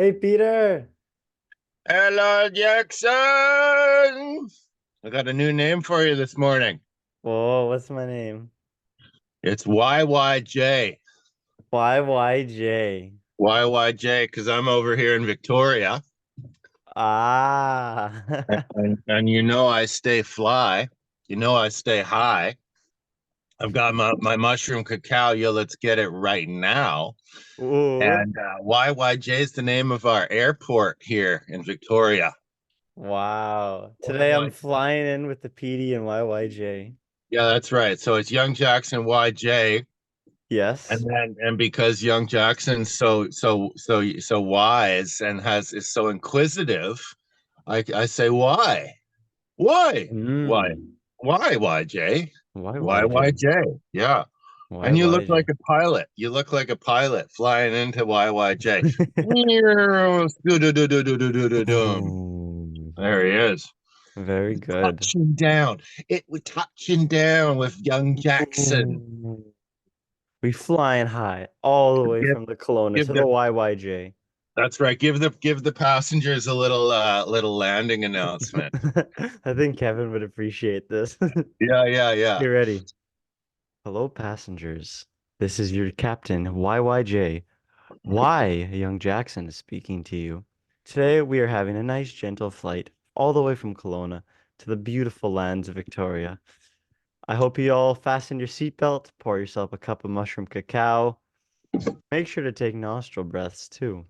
Hey, Peter. Hello, Jackson. I got a new name for you this morning. Whoa, what's my name? It's YYJ. YYJ. YYJ, because I'm over here in Victoria. Ah. And you know I stay fly. You know I stay high. I've got my mushroom cacao. Yo, let's get it right now. Ooh. And YYJ is the name of our airport here in Victoria. Wow. Today I'm YY. flying in with the PD and YYJ. Yeah, that's right. So it's Young Jackson YJ. Yes. And because young Jackson's so wise and has is so inquisitive, I say why? Why? Why? Mm. Why, Jay? Why, YYJ. Jay? Yeah. And you look like YYJ. a pilot. You look like a pilot flying into YYJ. Ooh. There he is. Very good. Touching down. It was touching down with young Jackson. Ooh. We flying high all the way Give from the Kelowna give to the the YYJ. That's right. Give the passengers a little landing announcement. I think Kevin would appreciate this. Yeah, yeah, yeah. Get ready. Hello, passengers. This is your captain, YYJ. Y, young Jackson is speaking to you. Today we are having a nice, gentle flight all the way from Kelowna to the beautiful lands of Victoria. I hope you all fasten your seatbelt, pour yourself a cup of mushroom cacao. Make sure to take nostril breaths too.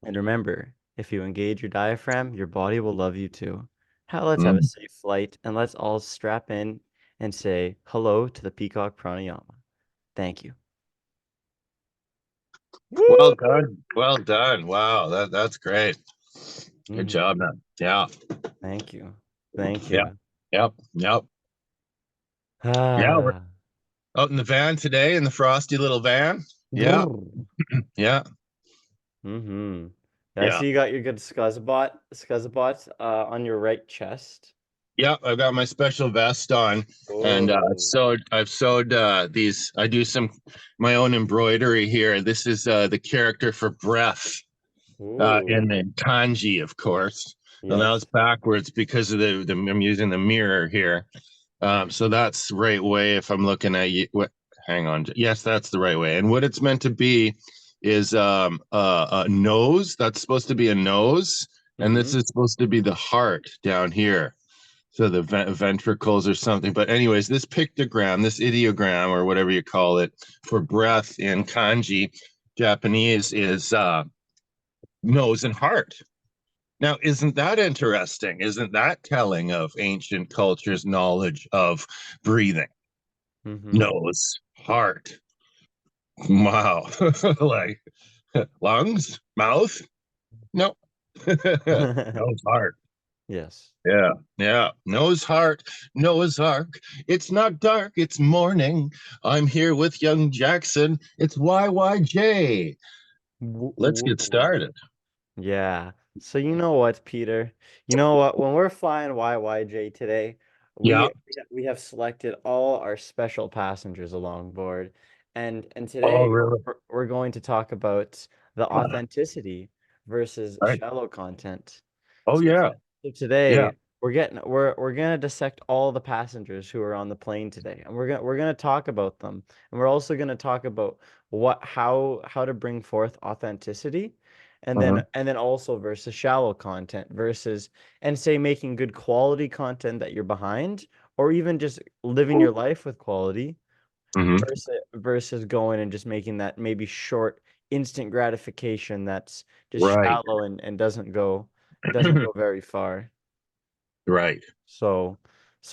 And remember, if you engage your diaphragm, your body will love you too. Let's have a Mm. safe flight and let's all strap in and say hello to the Peacock Pranayama. Thank you. Well Woo! done. Well done. Wow, that's great. Good Mhm. job, man. Yeah, Thank you. Thank yeah, you. yep. Yeah, we're Ah. out in the van today in the frosty little van. Yeah, Brrr. yeah, Mm-hmm. Yeah, I yeah. see you got your good Skuzzabot on your right chest. Yeah, I've got my special vest on, and Oh. I've sewed these. I do some my own embroidery here. This is the character for breath in Ooh. the kanji, of course. And now it's Yes. backwards because of the I'm using the mirror here. So that's the right way if I'm looking at you. Hang on. Yes, that's the right way. And what it's meant to be is a nose. That's supposed to be a nose, and this Mm-hmm. is supposed to be the heart down here. So the ventricles or something. But anyways, this pictogram, this ideogram or whatever you call it for breath in kanji, Japanese is nose and heart. Now, isn't that interesting? Isn't that telling of ancient culture's knowledge of breathing? Mm-hmm. Nose, heart. Wow. Like lungs, mouth? No. Nose, heart. Yes. Yeah, yeah. Nose, heart, Noah's Ark. It's not dark, it's morning. I'm here with young Jackson. It's YYJ. Let's get Ooh. started. Yeah. So you know what, Peter? You know what? When we're flying YYJ today, Yeah. we have selected all our special passengers along board, and Oh, today really? we're going to talk about the authenticity versus Right. shallow content. Oh, So, yeah. so Yeah. today we're gonna dissect all the passengers who are on the plane today, and we're gonna talk about them, and we're also gonna talk about how to bring forth authenticity Uh-huh. and then also versus shallow content versus and say making good quality content that you're behind or even just living your life with quality Hmm. versus going and just making that maybe short instant gratification that's just Right. shallow and doesn't go very far. Right. So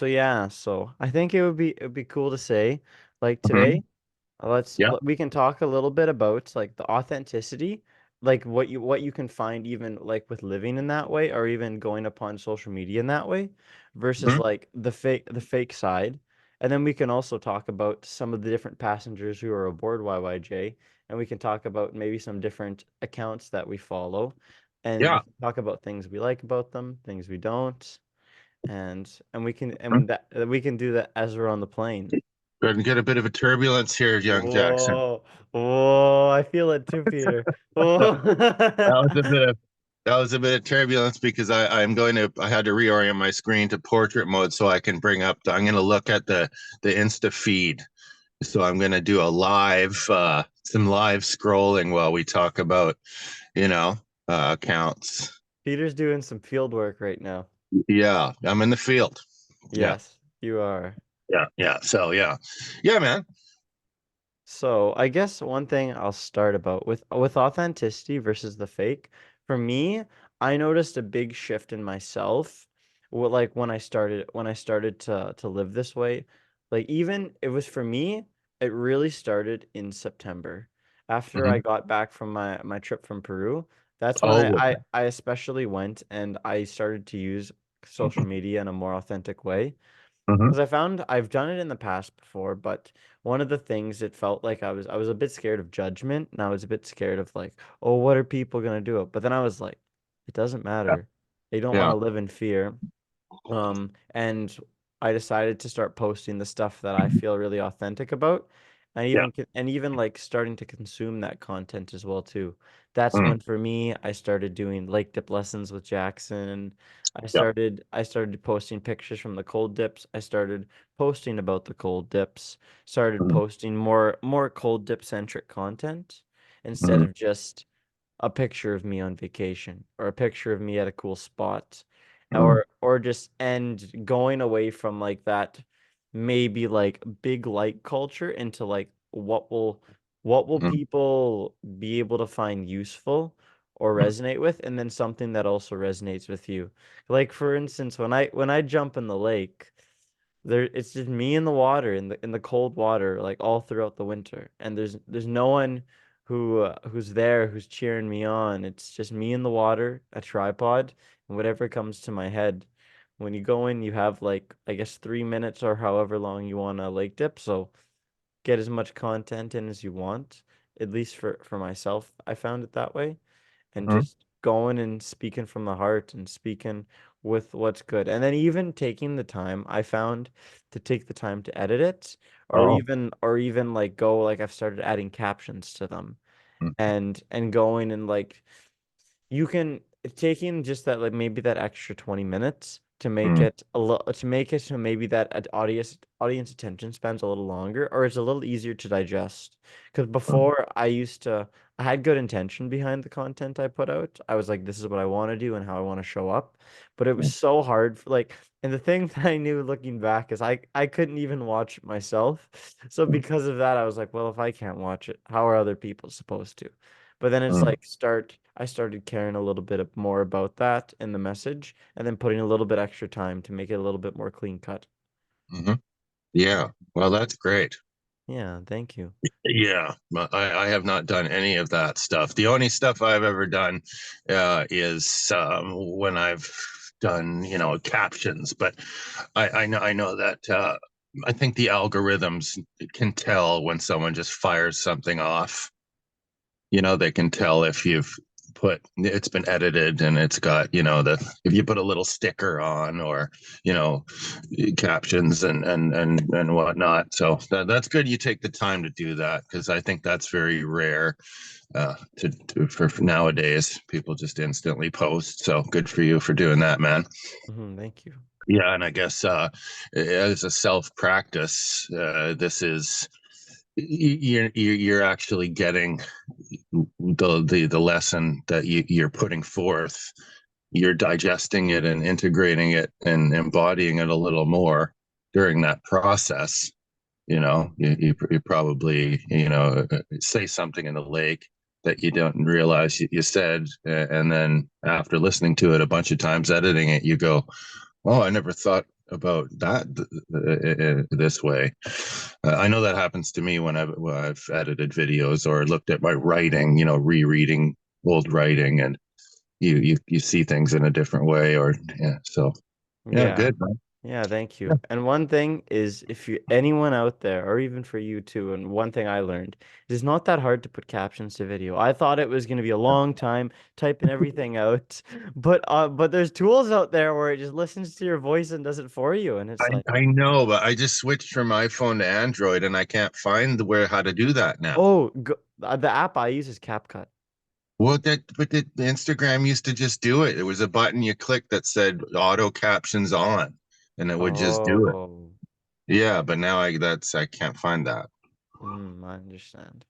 yeah, so I think it would be cool to say like Hmm. today Yeah. we can talk a little bit about like the authenticity, like what you can find even like with living in that way or even going upon social media in that way versus Hmm. like the fake side. And then we can also talk about some of the different passengers who are aboard YYJ and we can talk about maybe some different accounts that we follow and we Yeah. can talk about things we like about them, things we don't, and we can Mhm. and that we can do that as we're on the plane. We're gonna get a bit of a turbulence here, young Jackson. Whoa, whoa, I feel it too, Peter. Whoa. That was a bit of that was a bit of turbulence because I had to reorient my screen to portrait mode so I can bring up I'm gonna look at the Insta feed. So I'm gonna do a live some live scrolling while we talk about, you know, accounts. Peter's doing some field work right now. Yeah, I'm in the field. Yeah, Yes, you are. yeah. So yeah. Yeah, man. So I guess one thing I'll start about with authenticity versus the fake. For me, I noticed a big shift in myself. Like when I started to live this way. Like even it was for me, it really started in September. After I Hmm. got back from my trip from Peru, that's when I Oh, I, I especially went and I started to use social media in a more authentic way. hmm. Because I found I've done it in the past before, but one of the things it felt like I was a bit scared of judgment, and I was a bit scared of like, oh, what are people gonna do? But then I was like, it doesn't Yeah, matter. They don't want yeah. to live in fear. And I decided to start posting the stuff that I feel really authentic about, and Yeah. even like starting to consume that content as well too. That's Mm, when for me I started doing lake dip lessons with Jackson. yeah. I started posting pictures from the cold dips. I started posting about the cold dips. Started Mhm, posting more cold dip centric content instead mhm, of just a picture of me on vacation or a picture of me at a cool spot mhm, or just and going away from like that maybe like big like culture into like what will mhm, people be able to find useful or resonate with, and then something that also resonates with you. Like for instance, when I jump in the lake, there it's just me in the water, in the cold water, like all throughout the winter, and there's no one who's there who's cheering me on. It's just me in the water, a tripod, and whatever comes to my head. When you go in, you have like I guess 3 minutes or however long you want to lake dip, so get as much content in as you want. At least for myself, I found it that way, and mhm. just going and speaking from the heart and speaking with what's good. And then even taking the time, I found to take the time to edit it, Oh, or even like go like I've started adding captions to them, mm, and going and like you can taking just that like maybe that extra 20 minutes to make mm, it a little to make it so maybe that audience attention spans a little longer, or it's a little easier to digest. Because mm, before I had good intention behind the content I put out. I was like, this is what I want to do and how I want to show up. But it was mm, so hard for like, and the thing that I knew looking back is I couldn't even watch it myself. So mm, because of that, I was like, well, if I can't watch it, how are other people supposed to? But then it's mm, like I started caring a little bit more about that in the message, and then putting a little bit extra time to make it a little bit more clean cut. mhm. Yeah. Well, that's great. Yeah, thank you. Yeah, but I have not done any of that stuff. The only stuff I've ever done is when I've done, captions. But I know that I think the algorithms can tell when someone just fires something off. They can tell if you've put it's been edited and it's got, the if you put a little sticker on or, you know, captions and whatnot. So that's good. You take the time to do that because I think that's very rare for nowadays. People just instantly post. So good for you for doing that, man. Thank you. Yeah, and I guess as a self practice, this is you're actually getting the lesson that you're putting forth. You're digesting it and integrating it and embodying it a little more during that process. You probably say something in the lake that you don't realize you said, and then after listening to it a bunch of times, editing it, you go, oh, I never thought about that this way. I know that happens to me when I've edited videos or looked at my writing, rereading old writing, and you see things in a different way. Or yeah, so yeah, Yeah. good, man. Yeah, thank you. And one thing is, if you anyone out there, or even for you too, and one thing I learned, it is not that hard to put captions to video. I thought it was going to be a long time typing everything out, but there's tools out there where it just listens to your voice and does it for you, and it's like, I know, but I just switched from iPhone to Android, and I can't find where how to do that now. oh, the app I use is CapCut. Well, the Instagram used to just do it. It was a button you clicked that said auto captions on, and it would just do it. Oh, Yeah, but now I can't find that. I understand.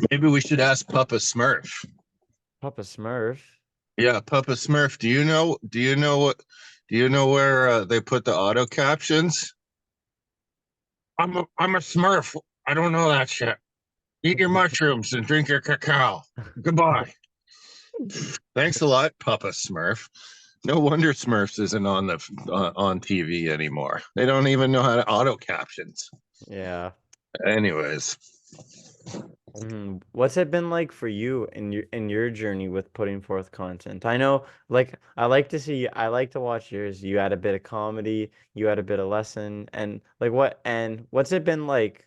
Maybe we should ask Papa Smurf. Papa Smurf. Yeah, Papa Smurf. Do you know where they put the auto captions? I'm a Smurf. I don't know that shit. Eat your mushrooms and drink your cacao. Goodbye. Thanks a lot, Papa Smurf. No wonder Smurfs isn't on TV anymore. They don't even know how to auto captions. Yeah. Anyways, What's it been like for you in your journey with putting forth content? I know, like, I like to watch yours. You had a bit of comedy, you had a bit of lesson, and what's it been like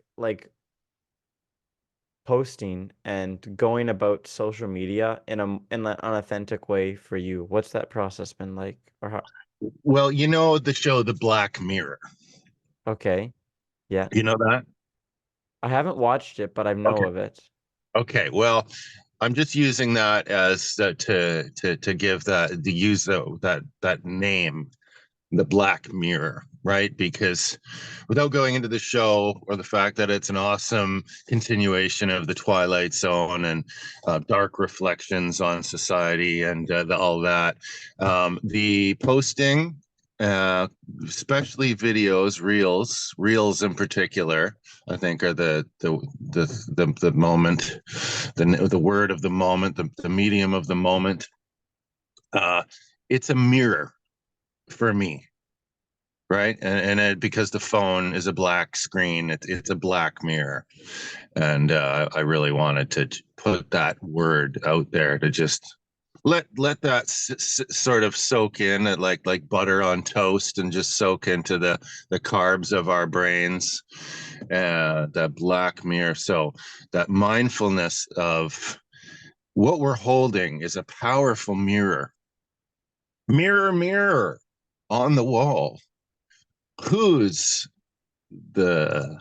posting and going about social media in an authentic way for you? What's that process been like? Or how? well, you know the show The Black Mirror. Okay, yeah, You know that? I haven't watched it, but I know Okay. of it. Okay. Well, I'm just using that as to give that to use that name, the Black Mirror, right? Because without going into the show or the fact that it's an awesome continuation of the Twilight Zone and dark reflections on society and all that, the posting, uh, especially videos, reels in particular, I think are the moment, the word of the moment, the medium of the moment. Uh, it's a mirror for me, right? Because the phone is a black screen, it's a black mirror, and I really wanted to put that word out there to just let that sort of soak in, like butter on toast, and just soak into the carbs of our brains. That black mirror, so that mindfulness of what we're holding is a powerful mirror. Mirror, mirror on the wall, who's the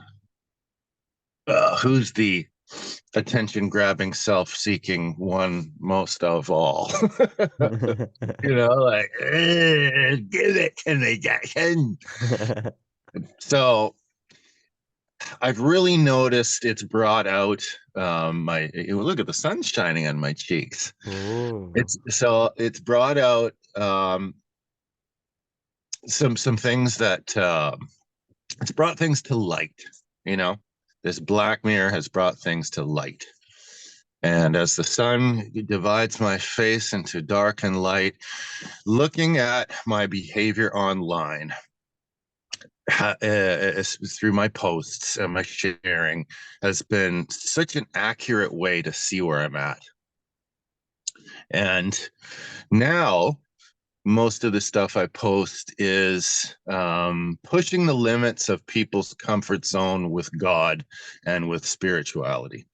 who's the attention grabbing self seeking one most of all? Like, give it to me, Jackson. So I've really noticed it's brought out my look at the sun shining on my cheeks. Ooh. It's brought out some things that it's brought things to light, you know. This black mirror has brought things to light. And as the sun divides my face into dark and light, looking at my behavior online, through my posts and my sharing, has been such an accurate way to see where I'm at. And now most of the stuff I post is pushing the limits of people's comfort zone with God and with spirituality.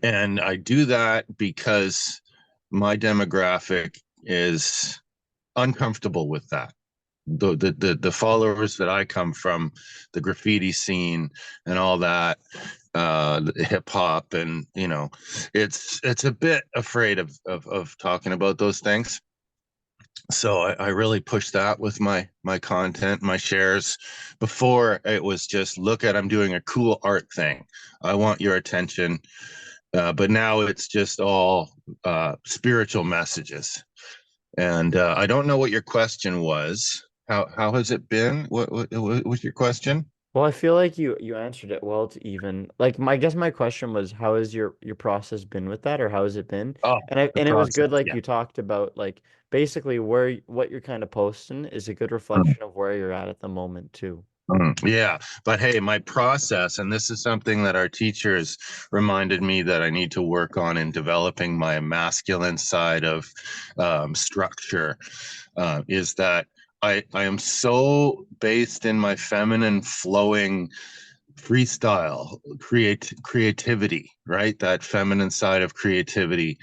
And I do that because my demographic is uncomfortable with that. The followers that I come from, the graffiti scene and all that, hip hop, and it's a bit afraid of talking about those things. So I really push that with my content, my shares. Before it was just look at, I'm doing a cool art thing. I want your attention. But now it's just all spiritual messages. And I don't know what your question was. How has it been? What was your question? Well, I feel like you answered it well to even like my I guess my question was how has your process been with that or how has it been? Oh, the And it was good process. like Yeah. you talked about like basically where what you're kind of posting is a good Mm, reflection of where you're at the moment too. yeah. But hey, my process, and this is something that our teachers reminded me that I need to work on in developing my masculine side of structure, is that I am so based in my feminine flowing freestyle creativity, right? That feminine side of creativity.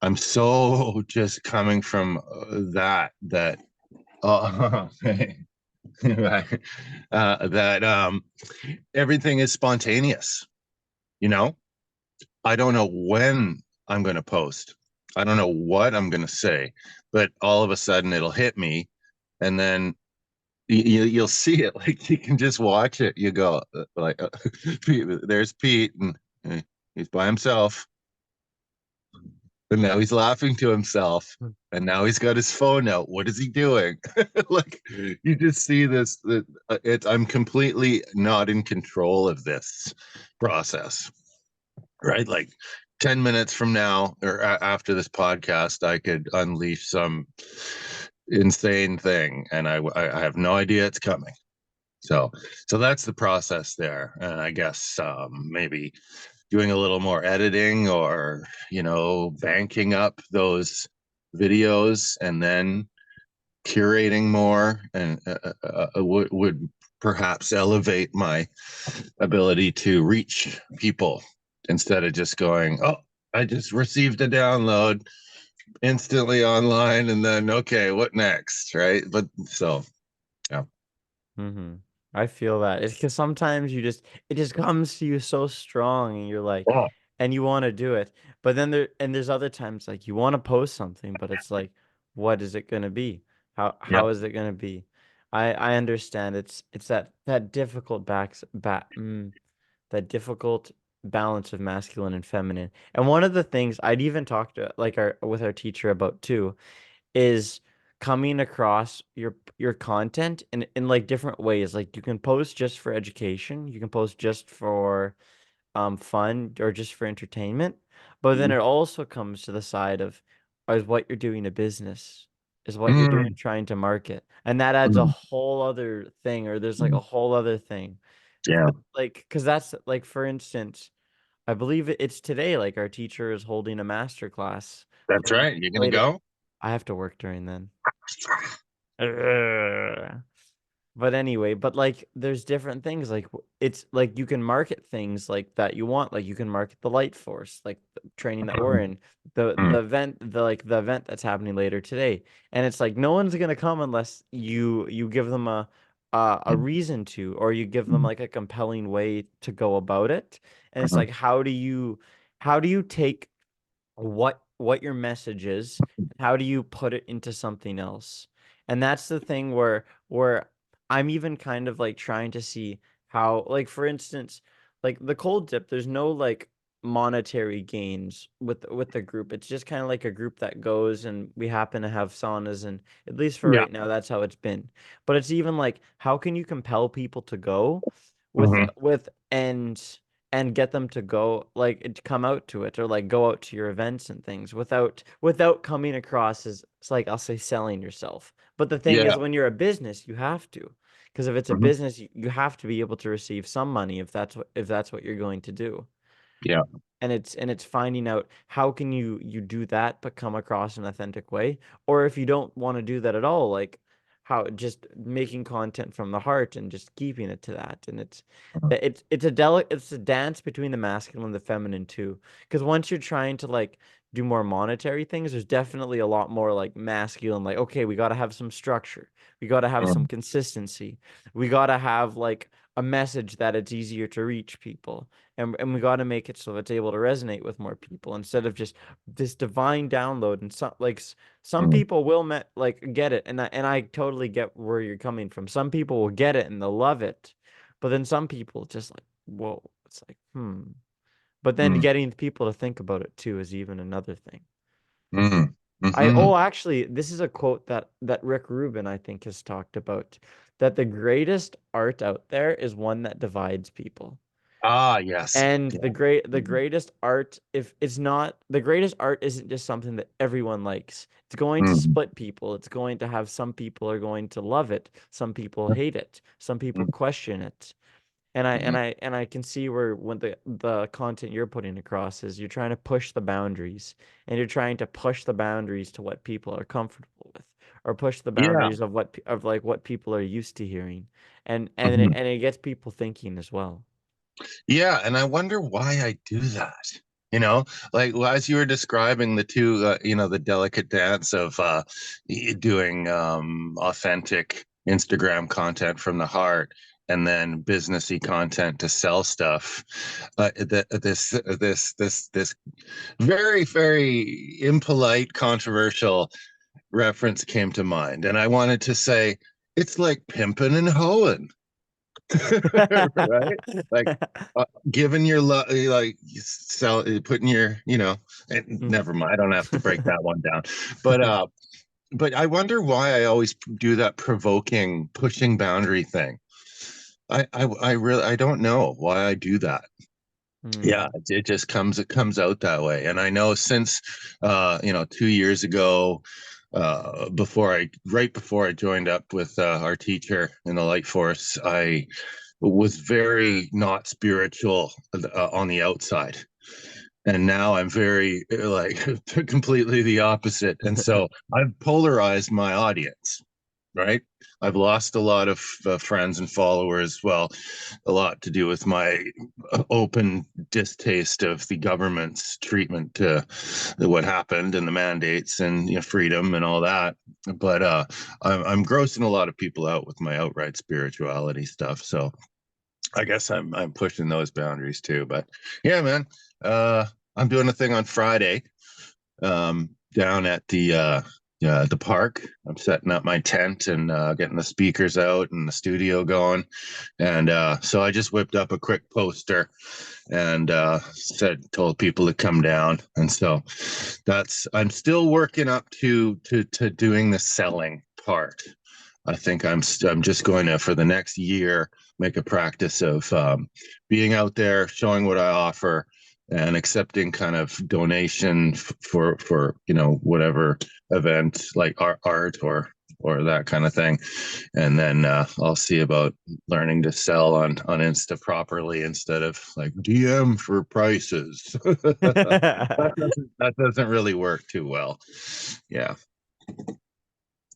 I'm so just coming from that uh, that everything is spontaneous, you know? I don't know when I'm going to post. I don't know what I'm going to say, but all of a sudden it'll hit me, and then you'll see it. Like you can just watch it. You go like, there's Pete, and he's by himself, and now he's laughing to himself, and now he's got his phone out. What is he doing? Like you just see this. I'm completely not in control of this process, right? Like 10 minutes from now or after this podcast, I could unleash some insane thing, and I have no idea it's coming. So so that's the process there. And I guess maybe doing a little more editing, or banking up those videos and then curating more, and would perhaps elevate my ability to reach people instead of just going, oh, I just received a download instantly online, and then okay, what next, right? But so yeah. Mm-hmm. I feel that. It's because sometimes it just comes to you so strong and you're like, Oh, and you want to do it. But then there's other times like you want to post something, but it's like, what is it gonna be? yeah. How is it gonna be? I understand it's that difficult that difficult balance of masculine and feminine. And one of the things I'd even talked to like our with our teacher about too is coming across your content in like different ways. Like you can post just for education, you can post just for fun or just for entertainment, but then Mhm. it also comes to the side of is what you're doing a business, is what you're doing Mm, trying to market. And that adds a mm, whole other thing, or there's like a mm. whole other thing. Yeah, Like, because that's like, for instance, I believe it's today, like our teacher is holding a master class that's for right. You're gonna later. go. I have to work during then. Ugh. But anyway, but like there's different things like it's like you can market things like that you want. Like you can market the Lightforce, like the training that we're in, Mm, the event that's happening later today. And it's like no one's gonna come unless you give them a mm, reason to, or you give them mm, like a compelling way to go about it. And it's mhm, like how do you take what your message is, and how do you put it into something else? And that's the thing where I'm even kind of like trying to see how, like for instance, like the cold dip, there's no like monetary gains with the group. It's just kind of like a group that goes and we happen to have saunas, and at least for yeah. right now that's how it's been. But it's even like how can you compel people to go Mhm, with and get them to go like to come out to it, or like go out to your events and things without coming across as it's like I'll say selling yourself. But the thing yeah. is when you're a business, you have to. Because if it's a Mhm, business, you have to be able to receive some money if that's what you're going to do. yeah. And it's finding out how can you do that but come across an authentic way, or if you don't want to do that at all, like how just making content from the heart and just keeping it to that. And Mhm, it's a dance between the masculine and the feminine too, because once you're trying to like do more monetary things, there's definitely a lot more like masculine, like okay, we got to have some structure, we got to have some mhm, consistency, we got to have like a message that it's easier to reach people, and we got to make it so it's able to resonate with more people instead of just this divine download. And some like some mhm, people will like get it, and I totally get where you're coming from. Some people will get it and they'll love it, but then some people just like whoa, it's like but then mhm, getting people to think about it too is even another thing. mhm, I mhm. actually, this is a quote that Rick Rubin I think has talked about, that the greatest art out there is one that divides people. Ah, yes. And Yeah. the Mhm, greatest art, if it's not the greatest art, isn't just something that everyone likes. It's going to mhm, split people. It's going to have some people are going to love it, some people hate it, some people mhm, question it. And I mhm, I can see where when the content you're putting across is you're trying to push the boundaries, and you're trying to push the boundaries to what people are comfortable with, or push the Yeah. boundaries of what people are used to hearing, Mhm. and it gets people thinking as well. Yeah, and I wonder why I do that. You know, like well, as you were describing the two, the delicate dance of doing authentic Instagram content from the heart, and then businessy content to sell stuff. This very, very impolite, controversial reference came to mind, and I wanted to say it's like pimping and hoeing. Right? Like giving your love, like sell, putting your, Mm. never mind. I don't have to break that one down, but I wonder why I always do that provoking, pushing boundary thing. I really, I don't know why I do that. Yeah, Mm. it just it comes out that way. And I know since 2 years ago, right before I joined up with our teacher in the Lightforce, I was very not spiritual on the outside. And now I'm very like completely the opposite. And so I've polarized my audience, right? I've lost a lot of friends and followers. Well, a lot to do with my open distaste of the government's treatment to what happened and the mandates and freedom and all that. But I'm grossing a lot of people out with my outright spirituality stuff. So I guess I'm pushing those boundaries too. But yeah, man, I'm doing a thing on Friday down at the park. I'm setting up my tent and getting the speakers out and the studio going. And so I just whipped up a quick poster and told people to come down. And so I'm still working up to doing the selling part. I think I'm just going to for the next year make a practice of being out there, showing what I offer, and accepting kind of donation for whatever event like art or that kind of thing, and then I'll see about learning to sell on Insta properly instead of like DM for prices. That doesn't really work too well. Yeah,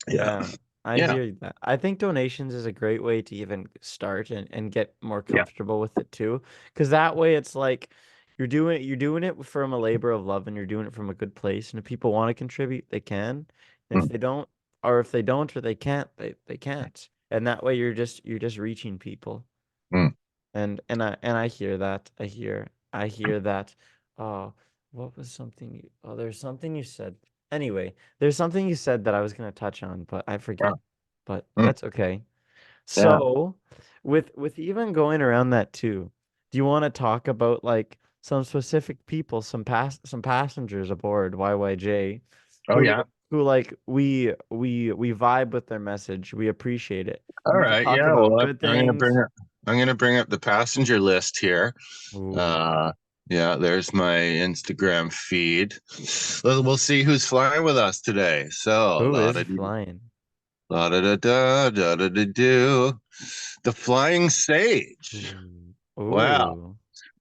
yeah, Yeah, I yeah, hear that. I think donations is a great way to even start and get more yeah. comfortable with it too. Because that way it's like you're doing it from a labor of love and you're doing it from a good place. And if people want to contribute, they can. And if Mm, they don't, or if they don't or they can't, they can't. And that way you're just reaching people. mm. And I hear that. I hear that. Oh, what was something there's something you said. Anyway, there's something you said that I was gonna touch on, but I forget. Wow. But Mm, that's okay. yeah. So, with even going around that too, do you want to talk about like some specific people, some passengers aboard YYJ Oh who yeah. like we vibe with their message. We appreciate it. All We can right. talk Yeah. about Well, good I'm gonna bring things. up. I'm gonna bring up the passenger list here. Ooh. Uh, yeah. There's my Instagram feed. We'll see who's flying with us today. So, Who la is da dee, flying? la da da da da da da do. The Flying Sage. Ooh. Wow. Ooh.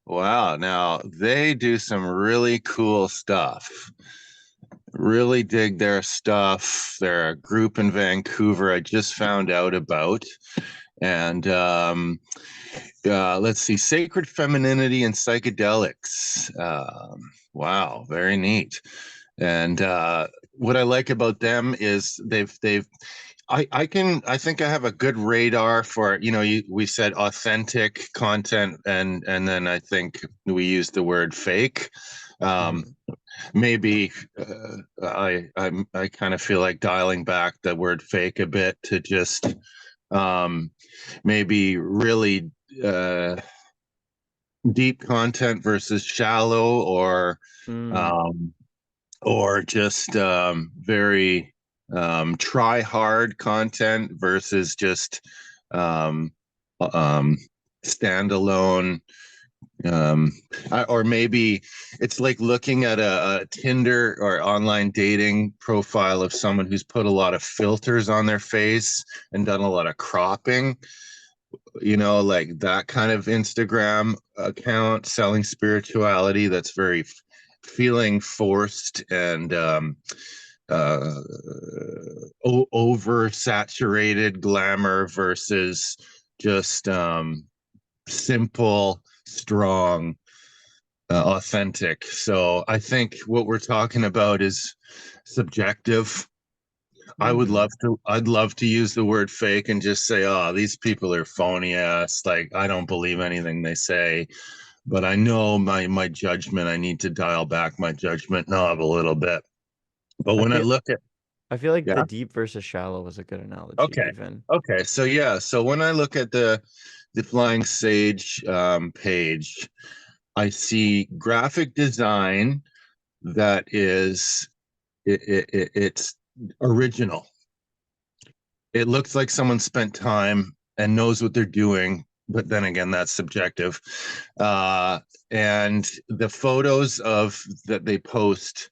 Wow. Now they do some really cool stuff. Really dig their stuff. They're a group in Vancouver I just found out about. And let's see, Sacred Femininity and Psychedelics. Wow, very neat. And what I like about them is I think I have a good radar for, we said authentic content, and then I think we used the word fake. Um, Mm. Maybe I kind of feel like dialing back the word fake a bit to just um, maybe really uh, deep content versus shallow Mm. um, or just very try hard content versus just um, um, standalone um or maybe it's like looking at a Tinder or online dating profile of someone who's put a lot of filters on their face and done a lot of cropping, like that kind of Instagram account selling spirituality that's very feeling forced and uh oversaturated glamour versus just simple, strong, authentic. So I think what we're talking about is subjective. Hmm. I'd love to use the word fake and just say, oh, these people are phony ass. Like, I don't believe anything they say. But I know my judgment, I need to dial back my judgment knob a little bit. But I when I feel look at, I feel like yeah, the deep versus shallow was a good analogy, okay. even. Okay. So yeah, so when I look at the Flying Sage page, I see graphic design that is it's original. It looks like someone spent time and knows what they're doing, but then again, that's subjective. Uh, and the photos of that they post,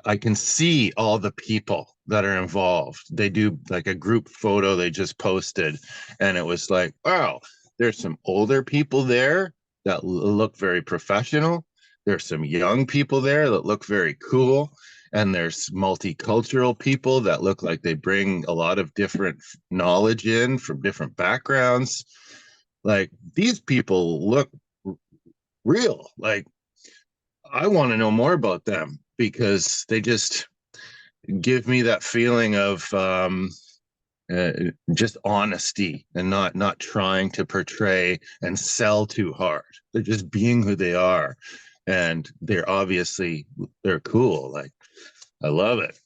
I can see all the people that are involved. They do like a group photo they just posted, and it was like, wow, there's some older people there that look very professional. There's some young people there that look very cool. And there's multicultural people that look like they bring a lot of different knowledge in from different backgrounds. Like these people look real. Like I want to know more about them because they just give me that feeling of uh, just honesty and not trying to portray and sell too hard. They're just being who they are, and they're cool. Like I love it.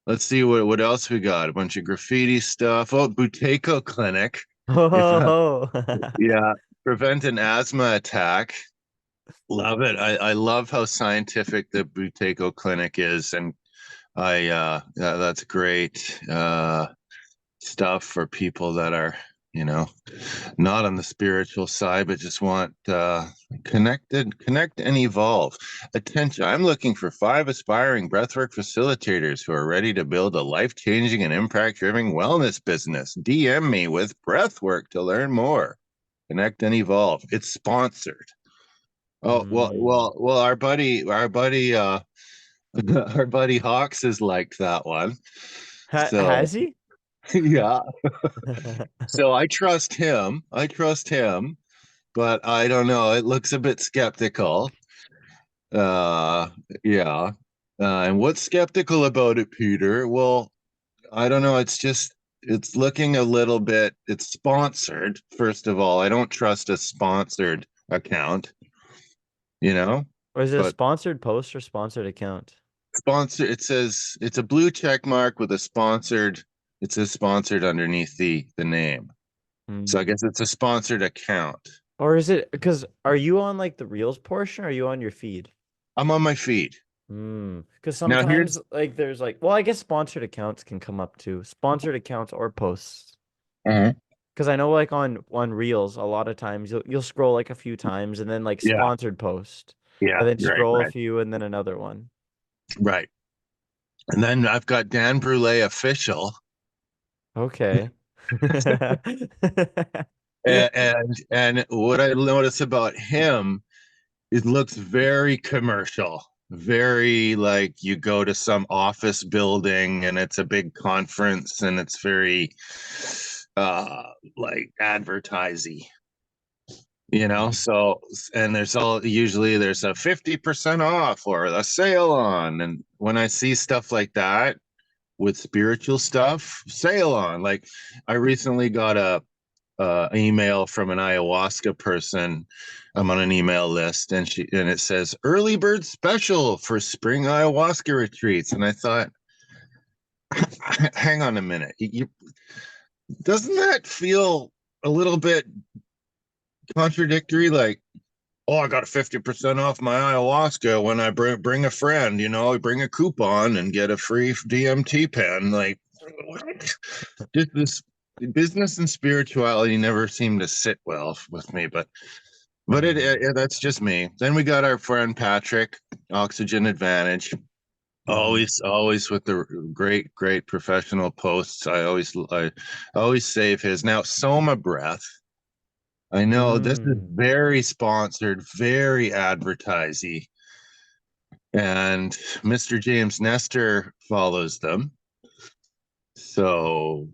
Let's see what else we got. A bunch of graffiti stuff. Oh, Buteyko Clinic. If Oh, yeah, prevent an asthma attack. Love it. I love how scientific the Buteyko Clinic is, and yeah, that's great stuff for people that are, you know, not on the spiritual side, but just want connect and evolve. Attention, I'm looking for 5 aspiring breathwork facilitators who are ready to build a life-changing and impact-driven wellness business. DM me with breathwork to learn more. Connect and evolve. It's sponsored. Oh, mm. our buddy Hawks has liked that one. So Has he? yeah. So I trust him. I trust him, but I don't know. It looks a bit skeptical. Uh, yeah. And what's skeptical about it, Peter? Well, I don't know. It's looking a little bit, it's sponsored, first of all. I don't trust a sponsored account, you know, Or is it a but sponsored post or sponsored account? it says it's a blue check mark with a sponsored, it says sponsored underneath the name. So I Hmm. guess it's a sponsored account. Or is it because are you on like the Reels portion or are you on your feed? I'm on my feed. Hmm. Because Now sometimes here's like there's like, well, I guess sponsored accounts can come up too. Sponsored accounts or posts. Mhm. Because I know like on Reels, a lot of times you'll scroll like a few times and then like Yeah, sponsored post, yeah, and then right, scroll a right, few and then another one. right. And then I've got Dan Brule official, Okay. and what I notice about him, it looks very commercial, very like you go to some office building and it's a big conference and it's very uh like advertising. Mm. So and there's a 50% off or a sale on, and when I see stuff like that with spiritual stuff, sale on. Like I recently got a email from an ayahuasca person. I'm on an email list, and it says early bird special for spring ayahuasca retreats, and I thought, hang on a minute, doesn't that feel a little bit contradictory? Like, oh, I got a 50% off my ayahuasca when I bring a friend, I bring a coupon and get a free DMT pen. Like, what? Just this business and spirituality never seem to sit well with me, but Mm. that's just me. Then we got our friend Patrick, Oxygen Advantage. Hmm. Always with the great professional posts. I always save his. Now, Soma Breath. I know this is Mm. very sponsored, very advertising. and Mr. James Nestor follows them. So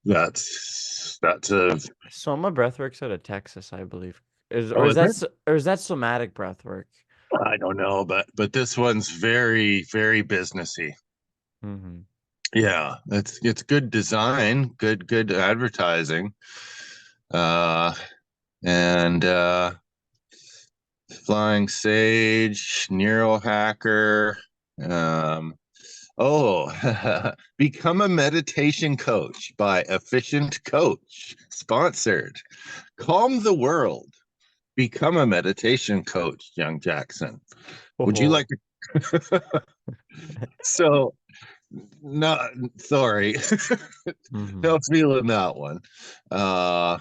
that's a Soma breathworks out of Texas, I believe. oh, is it? Or is that somatic breathwork? I don't know, but this one's very, very businessy. Mm-hmm. Yeah, it's good design, good advertising. Uh and Flying Sage, Neural Hacker. Um, oh, become a meditation coach by Efficient Coach, sponsored. Calm the world. Become a meditation coach, young Jackson. Would you like Oh. to? So, no, sorry, Mm-hmm. no feeling that one. Uh,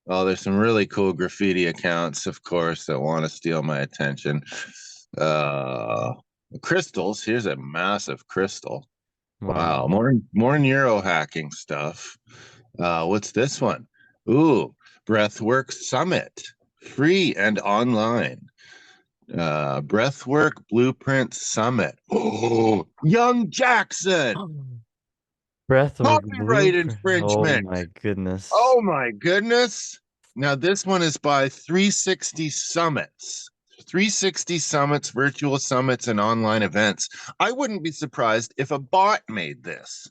Oh, there's some really cool graffiti accounts, of course, that want to steal my attention. Uh, Crystals. Here's a massive crystal. Wow, Wow. more neuro hacking stuff. What's this one? Ooh, Breathwork Summit, free and online. Breathwork Blueprint Summit. Oh, Young Jackson, Breathwork copyright blueprint. Oh infringement. my goodness. Oh my goodness. Now this one is by 360 Summits. 360 Summits, virtual summits, and online events. I wouldn't be surprised if a bot made this.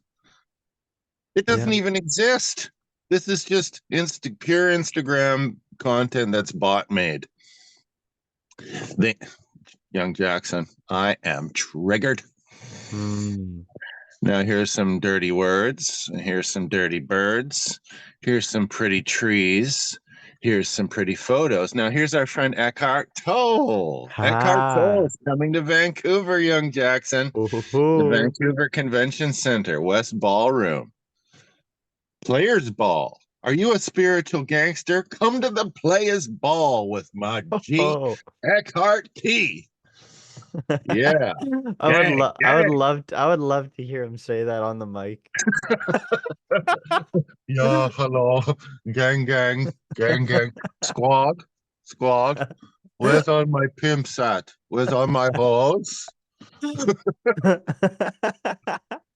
It Yeah. doesn't even exist. This is just pure Instagram content that's bot made. The, young Jackson, I am triggered. Mm. Now here's some dirty words, and here's some dirty birds, here's some pretty trees, here's some pretty photos. Now here's our friend Eckhart Tolle. Eckhart Tolle Ha. is coming to Vancouver, young Jackson. The Oh. Vancouver Convention Center, West Ballroom. Players Ball. Are you a spiritual gangster? Come to the Players Ball with my G. Oh. Eckhart T. Yeah, gang, gang. I would love to hear him say that on the mic. Yeah, hello. Gang, gang, gang, gang. Squad, squad. Where's all my pimps at? Where's all my hoes?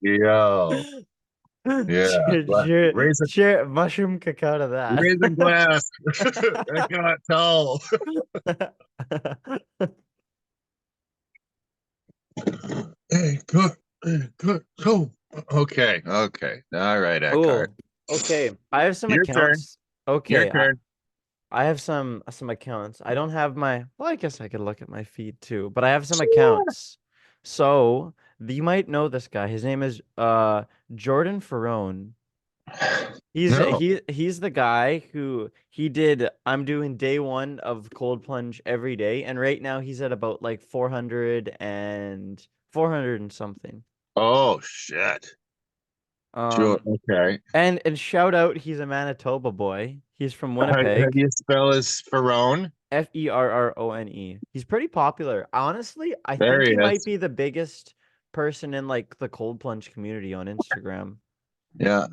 Yo, yeah. Raise a, Cheer, mushroom cacao to that. raise a glass. I got tall. Hey, good, hey, good. So, okay, okay. All right, Eckhart. Oh, okay. I have some Your turn. accounts. Your Okay, turn. I have some accounts. I don't have my, well, I guess I could look at my feed too, but I have some accounts. So, you might know this guy. His name is Jordan Ferrone. No. He's the guy who he did I'm doing day 1 of cold plunge every day, and right now he's at about like 400 and something. Oh, shit. Sure. Um Okay. and shout out, he's a Manitoba boy. He's from How do Winnipeg. you spell his Ferrone? Ferrone. He's pretty popular. Honestly, I There think he he might is. be the biggest person in like the cold plunge community on Instagram. Yeah.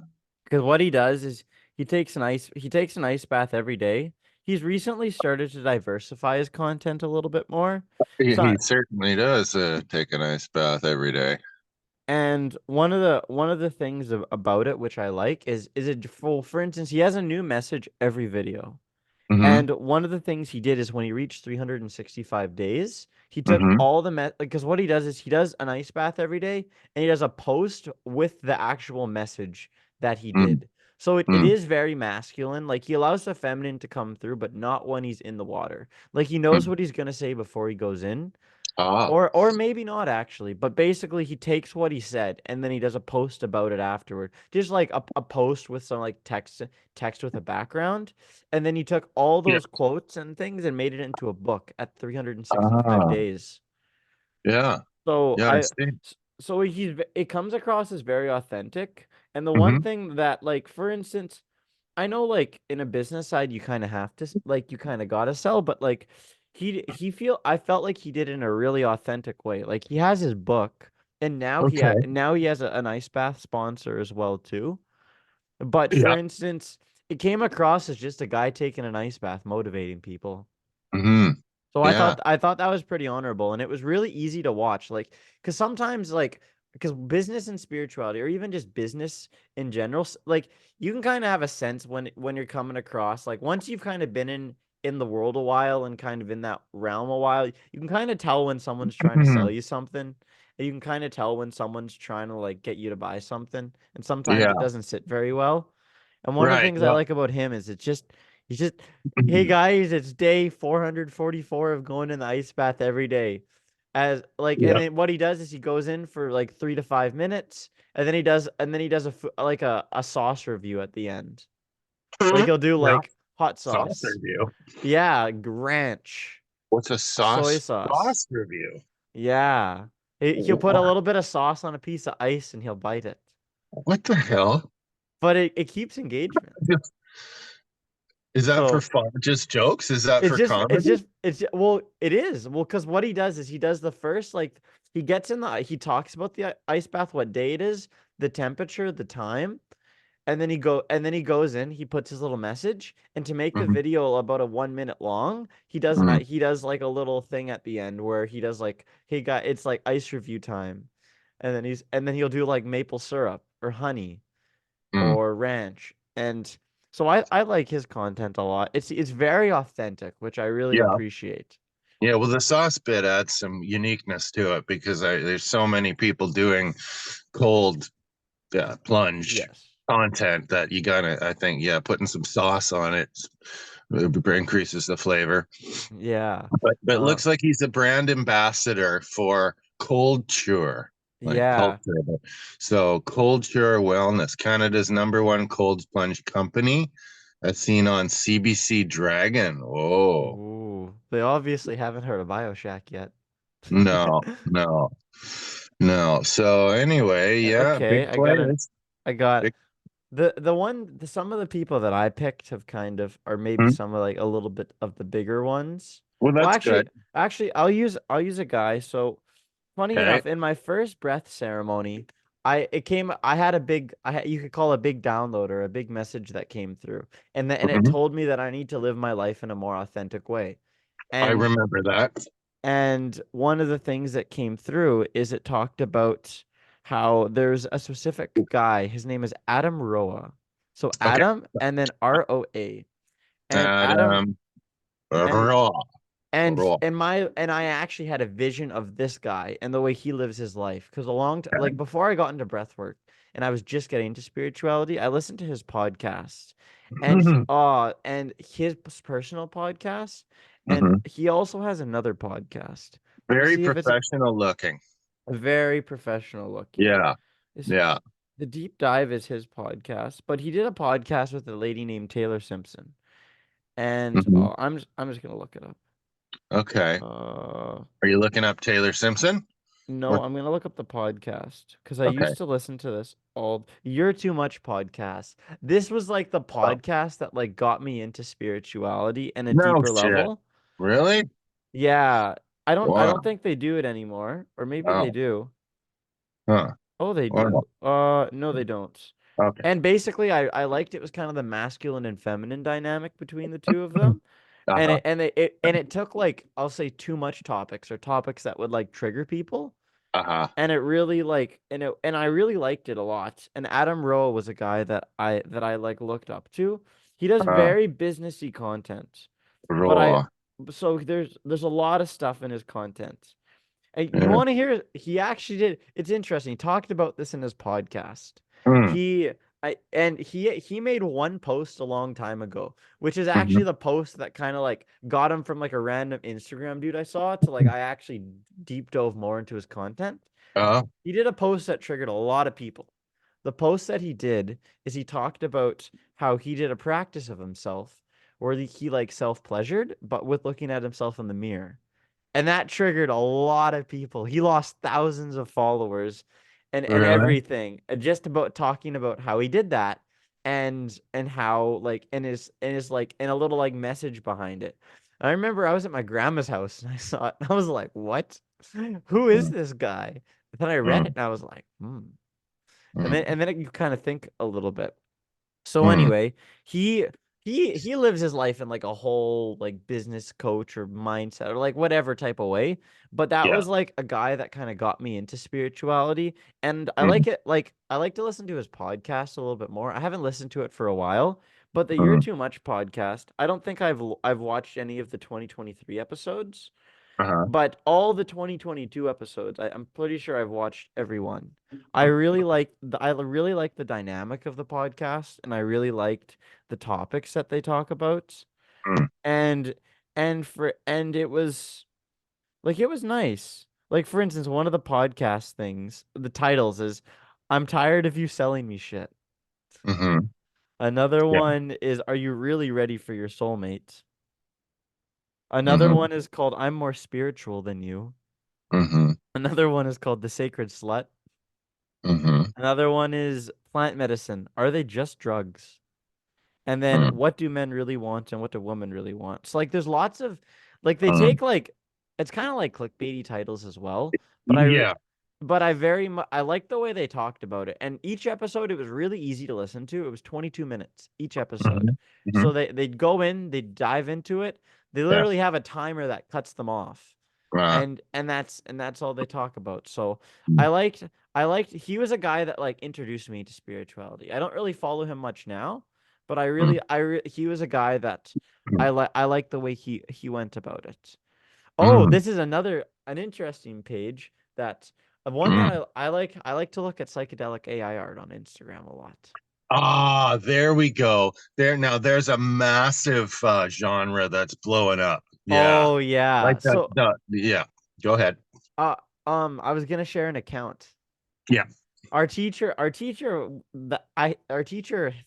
Because what he does is he takes an ice bath every day. He's recently started to diversify his content a little bit more. He So certainly does take a nice bath every day. and one of the things about it which I like is it for instance, he has a new message every video. Mm-hmm. And one of the things he did is when he reached 365 days, he took Mm-hmm. all the because what he does is he does an ice bath every day and he does a post with the actual message that he did. So it Mm-hmm. is very masculine. Like he allows the feminine to come through, but not when he's in the water. Like he knows what he's gonna say before he goes in. Ah. Or maybe not actually, but basically he takes what he said and then he does a post about it afterward. Just like a post with some like text with a background. And then he took all Yeah. those quotes and things and made it into a book at 365 Ah. days. Yeah. So Yeah. I see. so it comes across as very authentic. And the one Mm-hmm. thing that like for instance, I know like in a business side you kind of have to like you kind of got to sell, but like I felt like he did it in a really authentic way. Like he has his book and Okay. now he has an ice bath sponsor as well too. But for Yeah. instance, it came across as just a guy taking an ice bath motivating people. Mm-hmm. So Yeah. I thought that was pretty honorable, and it was really easy to watch. Like, because sometimes because business and spirituality, or even just business in general, like you can kind of have a sense when you're coming across. Like once you've kind of been in the world a while and kind of in that realm a while, you can kind of tell when someone's trying to sell you something. And you can kind of tell when someone's trying to like get you to buy something, and sometimes it Yeah. doesn't sit very well. And one of the Right. things I Well, like about him is he's just hey guys, it's day 444 of going in the ice bath every day. As like, and yeah. then what he does is he goes in for like 3 to 5 minutes, and then he does a sauce review at the end. Like he'll do Yeah. like hot Sauce sauce, review. yeah, ranch, What's a soy sauce sauce, sauce review? yeah. He'll put a little bit of sauce on a piece of ice and he'll bite it, What the hell? but it keeps engagement. Is that for So fun? Just jokes? Is that for comedy? well, it is. Well, because what he does is he does the first, like, he talks about the ice bath, what day it is, the temperature, the time, and then he goes in, he puts his little message, and to make the Mhm, video about a 1 minute long, mhm, he does like a little thing at the end where he does like, hey guy, it's like ice review time. And then he'll do like maple syrup or honey mm. or ranch. And so I like his content a lot. It's very authentic, which I really Yeah. appreciate. Yeah. Well, the sauce bit adds some uniqueness to it because there's so many people doing cold plunge Yes. content that you gotta, I think, yeah, putting some sauce on it increases the flavor. Yeah. But it Uh looks like he's a brand ambassador for Cold Cure, like yeah. culture. So Cold Cure Wellness, Canada's #1 cold plunge company, as seen on CBC Dragon. Oh, Ooh. They obviously haven't heard of BioShack yet. no, no, no. So anyway, yeah, Okay, big players. I got Big, some of the people that I picked have kind of, or maybe hmm? some of like a little bit of the bigger ones. Well, Well, that's good. actually, I'll use a guy. So funny Okay. enough, in my first breath ceremony, I had, you could call a big download or a big message that came through, and it Mhm. told me that I need to live my life in a more authentic way. I And remember that. one of the things that came through is it talked about how there's a specific guy. His name is Adam Roa. So Okay. Adam and then ROA. And Adam Adam and Raw. Raw. and I actually had a vision of this guy and the way he lives his life. Because a long time, like Okay. before I got into breathwork and I was just getting into spirituality, I listened to his podcast and his personal podcast, and Mhm. he also has another podcast. Let me Very see if it's professional looking. very professional looking. Yeah. This Yeah. The deep dive is his podcast, but he did a podcast with a lady named Taylor Simpson. And Mhm. I'm just gonna look it up. Okay. Uh Are you looking up Taylor Simpson? No, What? I'm gonna look up the podcast because I Okay. used to listen to this all. You're Too Much podcast. This was like the Oh, podcast that like got me into spirituality and a no deeper shit. level. Really? Yeah, I don't Wow. think they do it anymore, or maybe they Wow. do. Huh. Oh, they Wow. do. No, they don't. Okay. And basically, I liked it was kind of the masculine and feminine dynamic between the two of them. And Uh-huh. it took like I'll say too much topics or topics that would like trigger people, Uh-huh. and it really like and I really liked it a lot. And Adam Rowe was a guy that I like looked up to. He does Uh, very businessy content, but I raw. so there's a lot of stuff in his content. And you Yeah. want to hear? He actually did. It's interesting. He talked about this in his podcast. Mm. He he made one post a long time ago, which is Mhm. actually the post that kind of like got him from like a random Instagram dude I saw to like I actually deep dove more into his content. Uh, He did a post that triggered a lot of people. The post that he did is he talked about how he did a practice of himself where he like self-pleasured, but with looking at himself in the mirror. And that triggered a lot of people. He lost thousands of followers and really? everything just about talking about how he did that and how like and his like and a little like message behind it. I remember I was at my grandma's house and I saw it and I was like, "What? Who is Mm. this guy?" But then I read it Mm. and I was like, "Hmm." Mm. And then you kind of think a little bit. So Mm. anyway, he he lives his life in like a whole like business coach or mindset or like whatever type of way. But that Yeah. was like a guy that kind of got me into spirituality. And I Mm, like it, like I like to listen to his podcast a little bit more. I haven't listened to it for a while, but the You're mm, Too Much podcast, I don't think I've watched any of the 2023 episodes. uh-huh. But all the 2022 episodes, I'm pretty sure I've watched every one. I really like the dynamic of the podcast, and I really liked the topics that they talk about. Mm, And and it was like it was nice. Like for instance, one of the podcast things, the titles is "I'm tired of you selling me shit." mm-hmm. Another Yeah. one is "Are you really ready for your soulmate?" Another Mm-hmm. one is called "I'm more spiritual than you." Mm-hmm. Another one is called "The Sacred Slut." Mm-hmm. Another one is plant medicine. Are they just drugs? And then Mm, what do men really want and what do women really want? So like there's lots of like they mm. take like it's kind of like clickbaity titles as well, but Yeah. I very much I like the way they talked about it. And each episode it was really easy to listen to. It was 22 minutes each episode. Mm-hmm. Mm-hmm. So they'd go in, they'd dive into it. They Yeah. literally have a timer that cuts them off, Uh, and that's all they talk about. So mm, I liked I liked he was a guy that like introduced me to spirituality. I don't really follow him much now, but mm, he was a guy that mm, I like the way he went about it. Oh, mm, this is an interesting page that one that mm. I like to look at psychedelic AI art on Instagram a lot. Ah, there we go. There now there's a massive genre that's blowing up. Yeah. Oh yeah. Like that, So yeah. Go ahead. uh I was gonna share an account. Yeah. Our teacher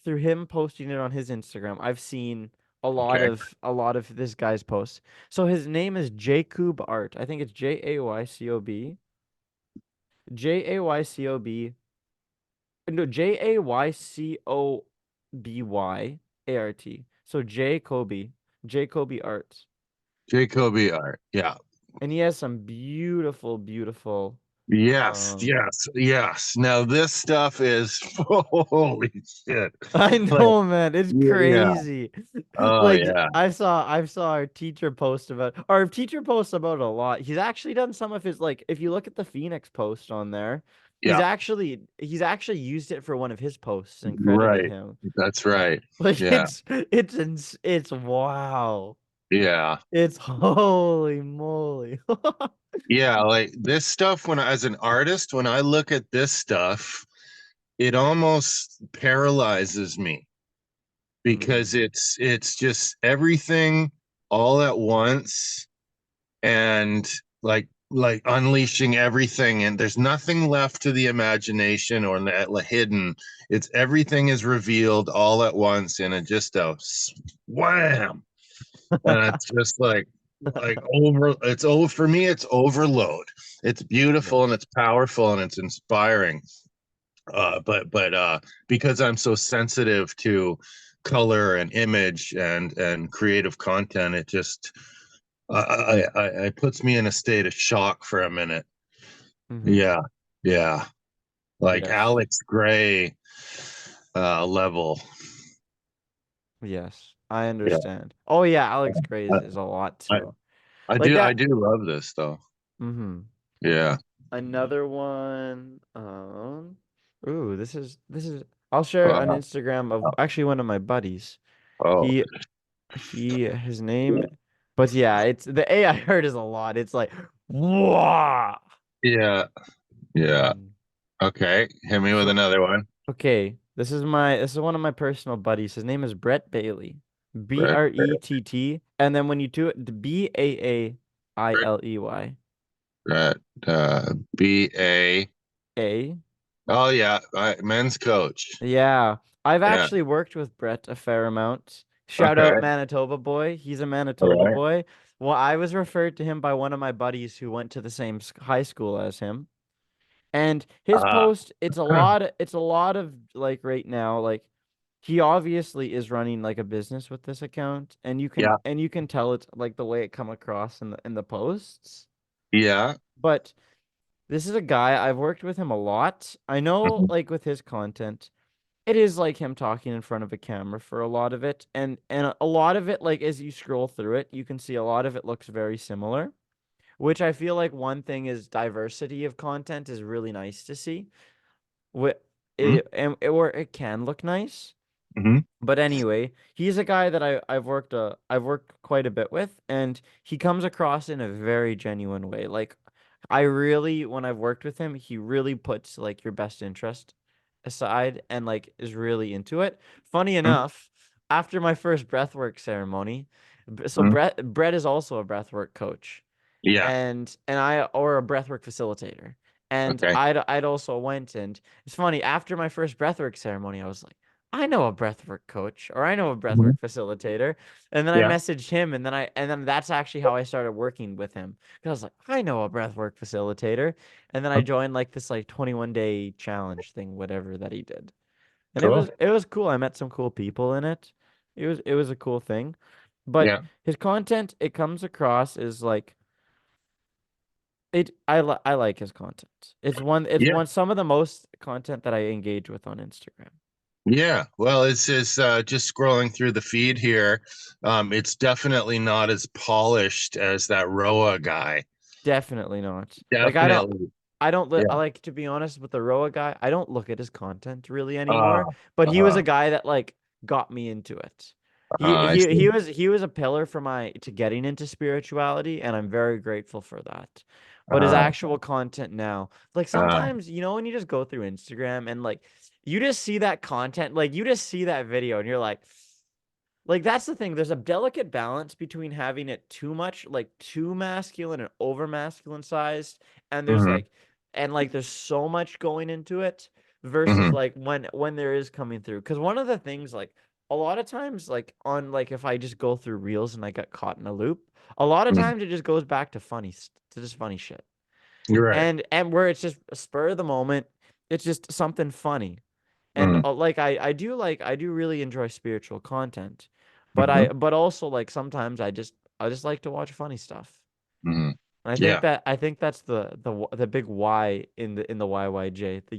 through him posting it on his Instagram, I've seen Okay. a lot of this guy's posts. So his name is Jacob Art. I think it's Jaycob. No, Jaycobyart. So Jacoby Art. Jacoby art. Yeah. And he has some beautiful, beautiful Yes, um yes, yes. Now this stuff is holy shit. I Like, know, man. It's yeah. crazy. Oh Like yeah. I saw our teacher posts about it a lot. He's actually done some of his like if you look at the Phoenix post on there, Yeah. he's actually used it for one of his posts and credited Right. him. That's right. Like Yeah. it's wow. Yeah. It's holy moly. Yeah, like this stuff when as an artist, when I look at this stuff, it almost paralyzes me because Mm, it's just everything all at once and like unleashing everything and there's nothing left to the imagination or hidden. It's everything is revealed all at once in a just a wham. And it's just like over it's over for me it's overload. It's beautiful and yes. it's powerful and it's inspiring, but because I'm so sensitive to color and image and creative content, it just it puts me in a state of shock for a minute. Hmm. Yeah, yeah, like Yes. Alex Gray level. Yes. I Yeah, understand. Oh yeah, Alex Gray I, is a lot I too. I Like do I that. do love this though. Mm-hmm. Yeah. Another one. Ooh, this is. I'll share an Uh, Instagram of actually one of my buddies. oh, He his name, but yeah, it's the AI heard is a lot. It's like, wow. yeah, yeah. Mm. Okay, hit me with So another one. okay, this is one of my personal buddies. His name is Brett Bailey, Brett, Brett, and then when you do it, Bailey. Brett, BA. A. Oh yeah, men's coach. Yeah, I've Yeah. actually worked with Brett a fair amount. Shout out Okay. Manitoba boy. He's a All Manitoba right. boy. Well, I was referred to him by one of my buddies who went to the same high school as him. And his Uh, post, it's a lot of like right now, like he obviously is running like a business with this account, and yeah, you can tell it's like the way it come across in the posts. yeah. But this is a guy I've worked with him a lot. I know Mhm. like with his content. it is like him talking in front of a camera for a lot of it, and a lot of it, like as you scroll through it, you can see a lot of it looks very similar, which I feel like one thing is diversity of content is really nice to see. What Mhm. or it can look nice. Mhm. But anyway, he's a guy that I've worked quite a bit with, and he comes across in a very genuine way. Like I really, when I've worked with him, he really puts like your best interest aside and like is really into it. Funny Mhm. enough, after my first breathwork ceremony, so Mhm. Brett is also a breathwork coach Yeah. and I or a breathwork facilitator. And Okay. I'd also went and it's funny, after my first breathwork ceremony, I was like, I know a breathwork coach or I know a Mhm. breathwork facilitator. And then I Yeah. messaged him and then that's actually how I started working with him. Because I was like, I know a breathwork facilitator. And then I joined like this like 21-day challenge thing, whatever that he did. And Cool. it was cool. I met some cool people in it. It was a cool thing. But Yeah. his content, it comes across as like I like his content. It's Yeah. one some of the most content that I engage with on Instagram. Yeah. Well, it's just scrolling through the feed here. It's definitely not as polished as that Roa guy. Definitely not. Like Definitely. I don't li Yeah. I like to be honest with the Roa guy, I don't look at his content really Uh, anymore, but he was uh, a guy that like got me into it. I see. He was a pillar for my to getting into spirituality and I'm very grateful for that. But his Uh, actual content now, like uh, sometimes, you know, when you just go through Instagram and like you just see that content, like you just see that video and you're like that's the thing. There's a delicate balance between having it too much, like too masculine and over masculine sized, and mhm, there's so much going into it versus mhm, like when there is coming through. Because one of the things like a lot of times like on like if I just go through reels and I get caught in a loop, a lot of mhm. times it just goes back to to just funny shit. You're right. And where it's just a spur of the moment, it's just something funny and Mm, I do really enjoy spiritual content, mhm, but also like sometimes I just like to watch funny stuff. mhm. And Yeah. I think that's the big Y in the YYJ, the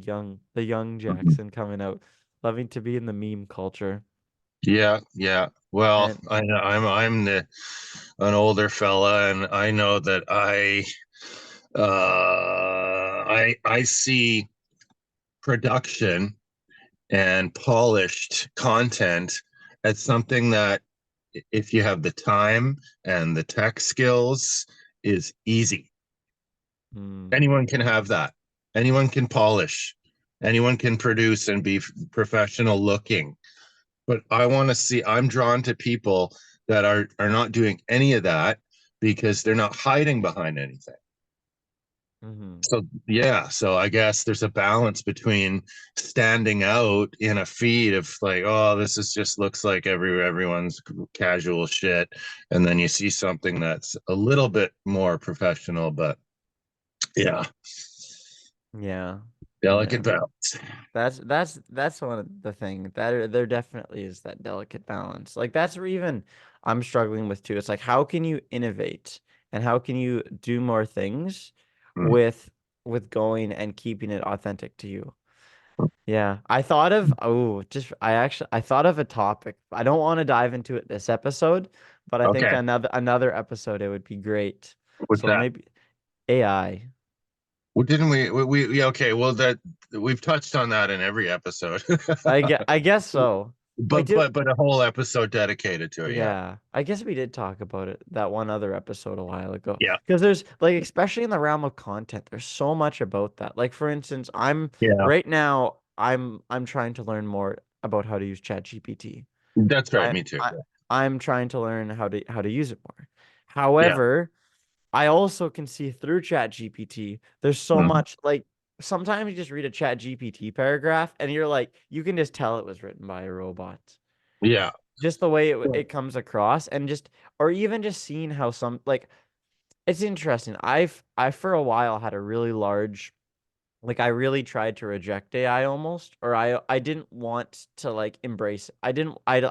young Mhm. Jackson coming out, loving to be in the meme culture. Yeah. Yeah. Well, And I'm an older fella, and I know that I see production and polished content as something that if you have the time and the tech skills is easy. mm, Anyone can have that. Anyone can polish. Anyone can produce and be professional looking. But I want to see, I'm drawn to people that are not doing any of that because they're not hiding behind anything. hmm So yeah, so I guess there's a balance between standing out in a feed of like, oh, this is just looks like everyone's casual shit, and then you see something that's a little bit more professional, but yeah, yeah, delicate yeah. balance. That's one of the thing that there definitely is that delicate balance. Like that's where even I'm struggling with too. It's like how can you innovate and how can you do more things Mm. with going and keeping it authentic to you? Yeah, I thought of I thought of a topic. I don't want to dive into it this episode, but I think Okay, another episode it would be great. what's So that? maybe AI. Well, didn't yeah, okay, well that we've touched on that in every episode. I guess so. Wait, but did but but a whole episode dedicated to it, yeah. Yeah, I guess we did talk about it that one other episode a while ago. Yeah. Because there's like, especially in the realm of content, there's so much about that. Like for instance, Yeah. right now I'm trying to learn more about how to use ChatGPT. That's right, I me too. I I'm trying to learn how to use it more. Yeah. However, I also can see through ChatGPT, there's so Mhm. much like sometimes you just read a ChatGPT paragraph and you're like, you can just tell it was written by a robot Yeah. just the way it comes across and just or even just seeing how some like it's interesting. I for a while had a really large like I really tried to reject AI almost or I didn't want to like embrace it.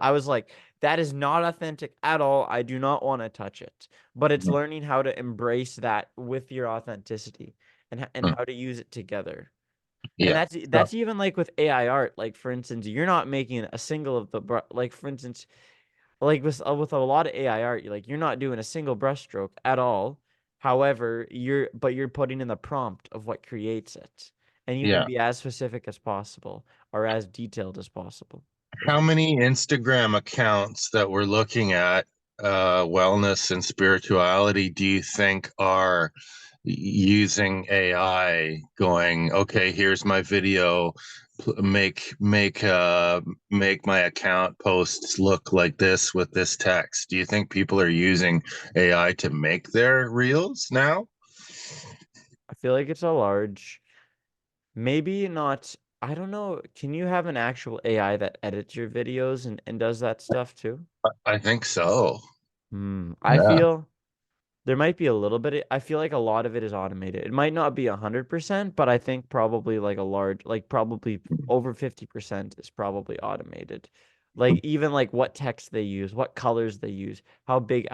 I was like that is not authentic at all. I do not want to touch it. But it's Mhm. learning how to embrace that with your authenticity and Mhm. how to use it together. And Yeah. that's even like with AI art. Like for instance, you're not making a single of the like for instance, like with a lot of AI art, you're not doing a single brushstroke at all. However, you're putting in the prompt of what creates it, and you can Yeah. be as specific as possible or as detailed as possible with How it. many Instagram accounts that we're looking at, wellness and spirituality, do you think are using AI going, okay, here's my video, make my account posts look like this with this text? Do you think people are using AI to make their reels now? I feel like it's a large, maybe not. I don't know. Can you have an actual AI that edits your videos and does that stuff too? I think so. I Yeah. feel. There might be a little bit. I feel like a lot of it is automated. It might not be 100%, but I think probably like a large, like probably over 50% is probably automated. Like even like what text they use, what colors they use, how big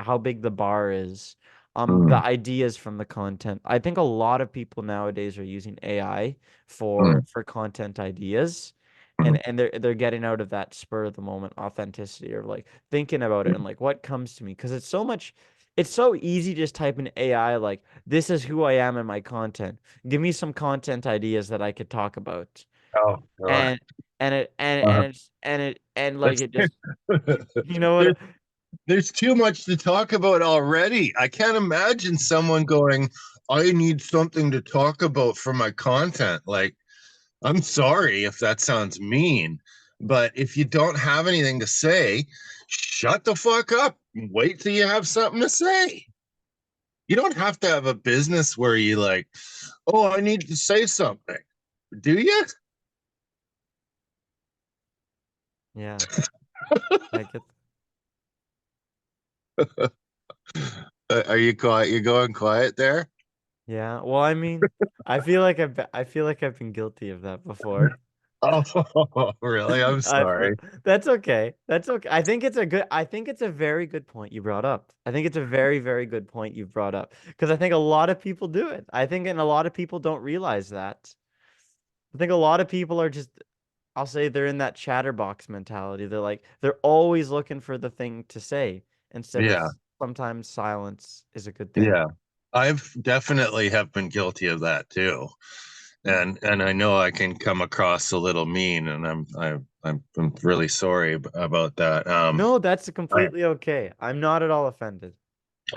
the bar is, the Mm, ideas from the content. I think a lot of people nowadays are using AI mm, for content ideas. mm, And they're getting out of that spur of the moment authenticity or like thinking about it and like what comes to me because it's so easy to just type in AI like this is who I am in my content. Give me some content ideas that I could talk about. oh, sure. And Uh, and like let's it just you know there's what there's too much to talk about already. I can't imagine someone going, I need something to talk about for my content. Like, I'm sorry if that sounds mean, but if you don't have anything to say, shut the fuck up. Wait till you have something to say. You don't have to have a business where you like, oh, I need to say something. Do you? yeah, I get Are you quiet? You're going quiet there? yeah. Well, I mean, I feel like I've been guilty of that before. Oh, really? I'm I sorry. that's okay. That's okay. I think it's a very good point you brought up. I think it's a very, very good point you brought up because I think a lot of people do it. I think and a lot of people don't realize that. I think a lot of people are just I'll say they're in that chatterbox mentality. They're always looking for the thing to say instead of Yeah, sometimes silence is a good thing. yeah. I've definitely have been guilty of that too. Mm. And I know I can come across a little mean, and I'm really sorry about that. No, that's I, completely okay. I'm not at all offended.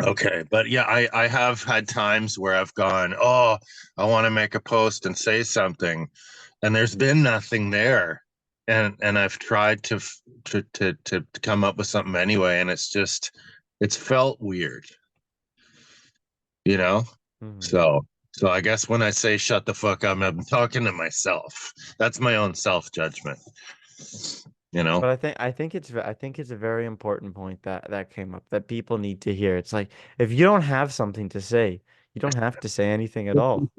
okay, but yeah, I have had times where I've gone, oh, I want to make a post and say something, and there's been nothing there, and I've tried to come up with something anyway, and it's felt weird, you know. Mhm. So I guess when I say shut the fuck up, I'm talking to myself. That's my own self judgment, you know. But I think it's a very important point that came up that people need to hear. It's like if you don't have something to say, you don't have to say anything at all.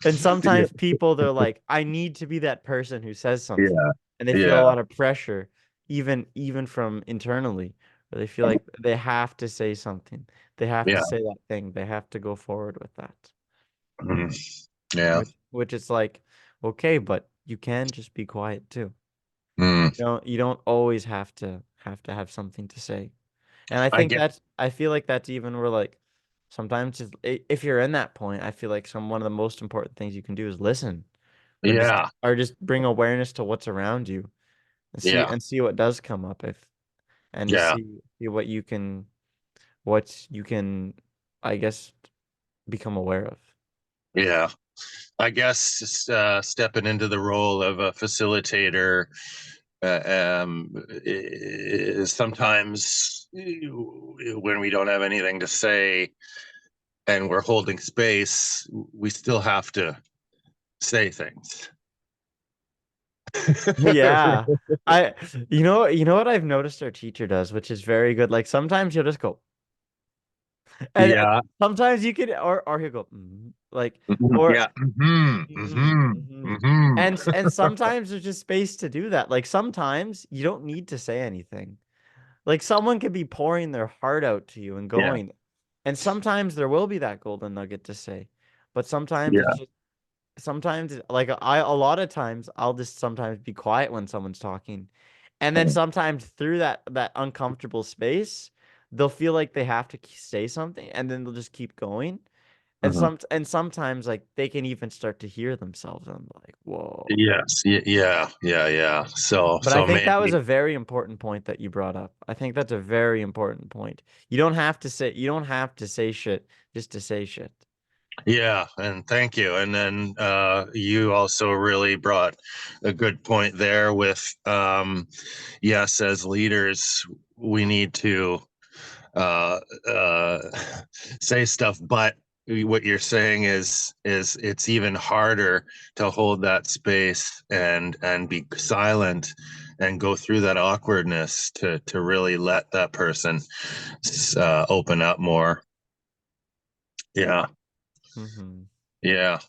And Yeah, sometimes people they're like, I need to be that person who says something, yeah, and they feel a yeah, lot of pressure, even from internally, where they feel like they have to say something, they have to yeah, say that thing, they have to go forward with that. mm, yeah. Which is like, okay, but you can just be quiet too. Mm. You don't always have something to say. And I get, I feel like that's even where like sometimes just if you're in that point, I feel like one of the most important things you can do is listen yeah, or just bring awareness to what's around you yeah, and see what does come up if and just yeah, see what you can I guess become aware of. yeah. I guess stepping into the role of a facilitator is sometimes when we don't have anything to say and we're holding space, we still have to say things. Yeah. I you know what I've noticed our teacher does, which is very good. Like sometimes you'll just go and Yeah. sometimes you could or he'll go like Mhm. or Yeah. Hmm. Hmm. Hmm. and sometimes there's just space to do that. Like sometimes you don't need to say anything. Like someone could be pouring their heart out to you and Yeah. going, and sometimes there will be that golden nugget to say, but sometimes Yeah. sometimes like a lot of times I'll just sometimes be quiet when someone's talking. And then sometimes through that uncomfortable space, they'll feel like they have to say something and then they'll just keep going. Mhm. And sometimes like they can even start to hear themselves. I'm like, whoa. Yes. Yeah. Yeah. Yeah. So, But I so think that was maybe. a very important point that you brought up. I think that's a very important point. You don't have to say shit just to say shit. Yeah, and thank you. And then you also really brought a good point there with yes, as leaders, we need to uh, uh, say stuff, but what you're saying is it's even harder to hold that space and be silent and go through that awkwardness to really let that person open up more. Yeah, Hmm. yeah.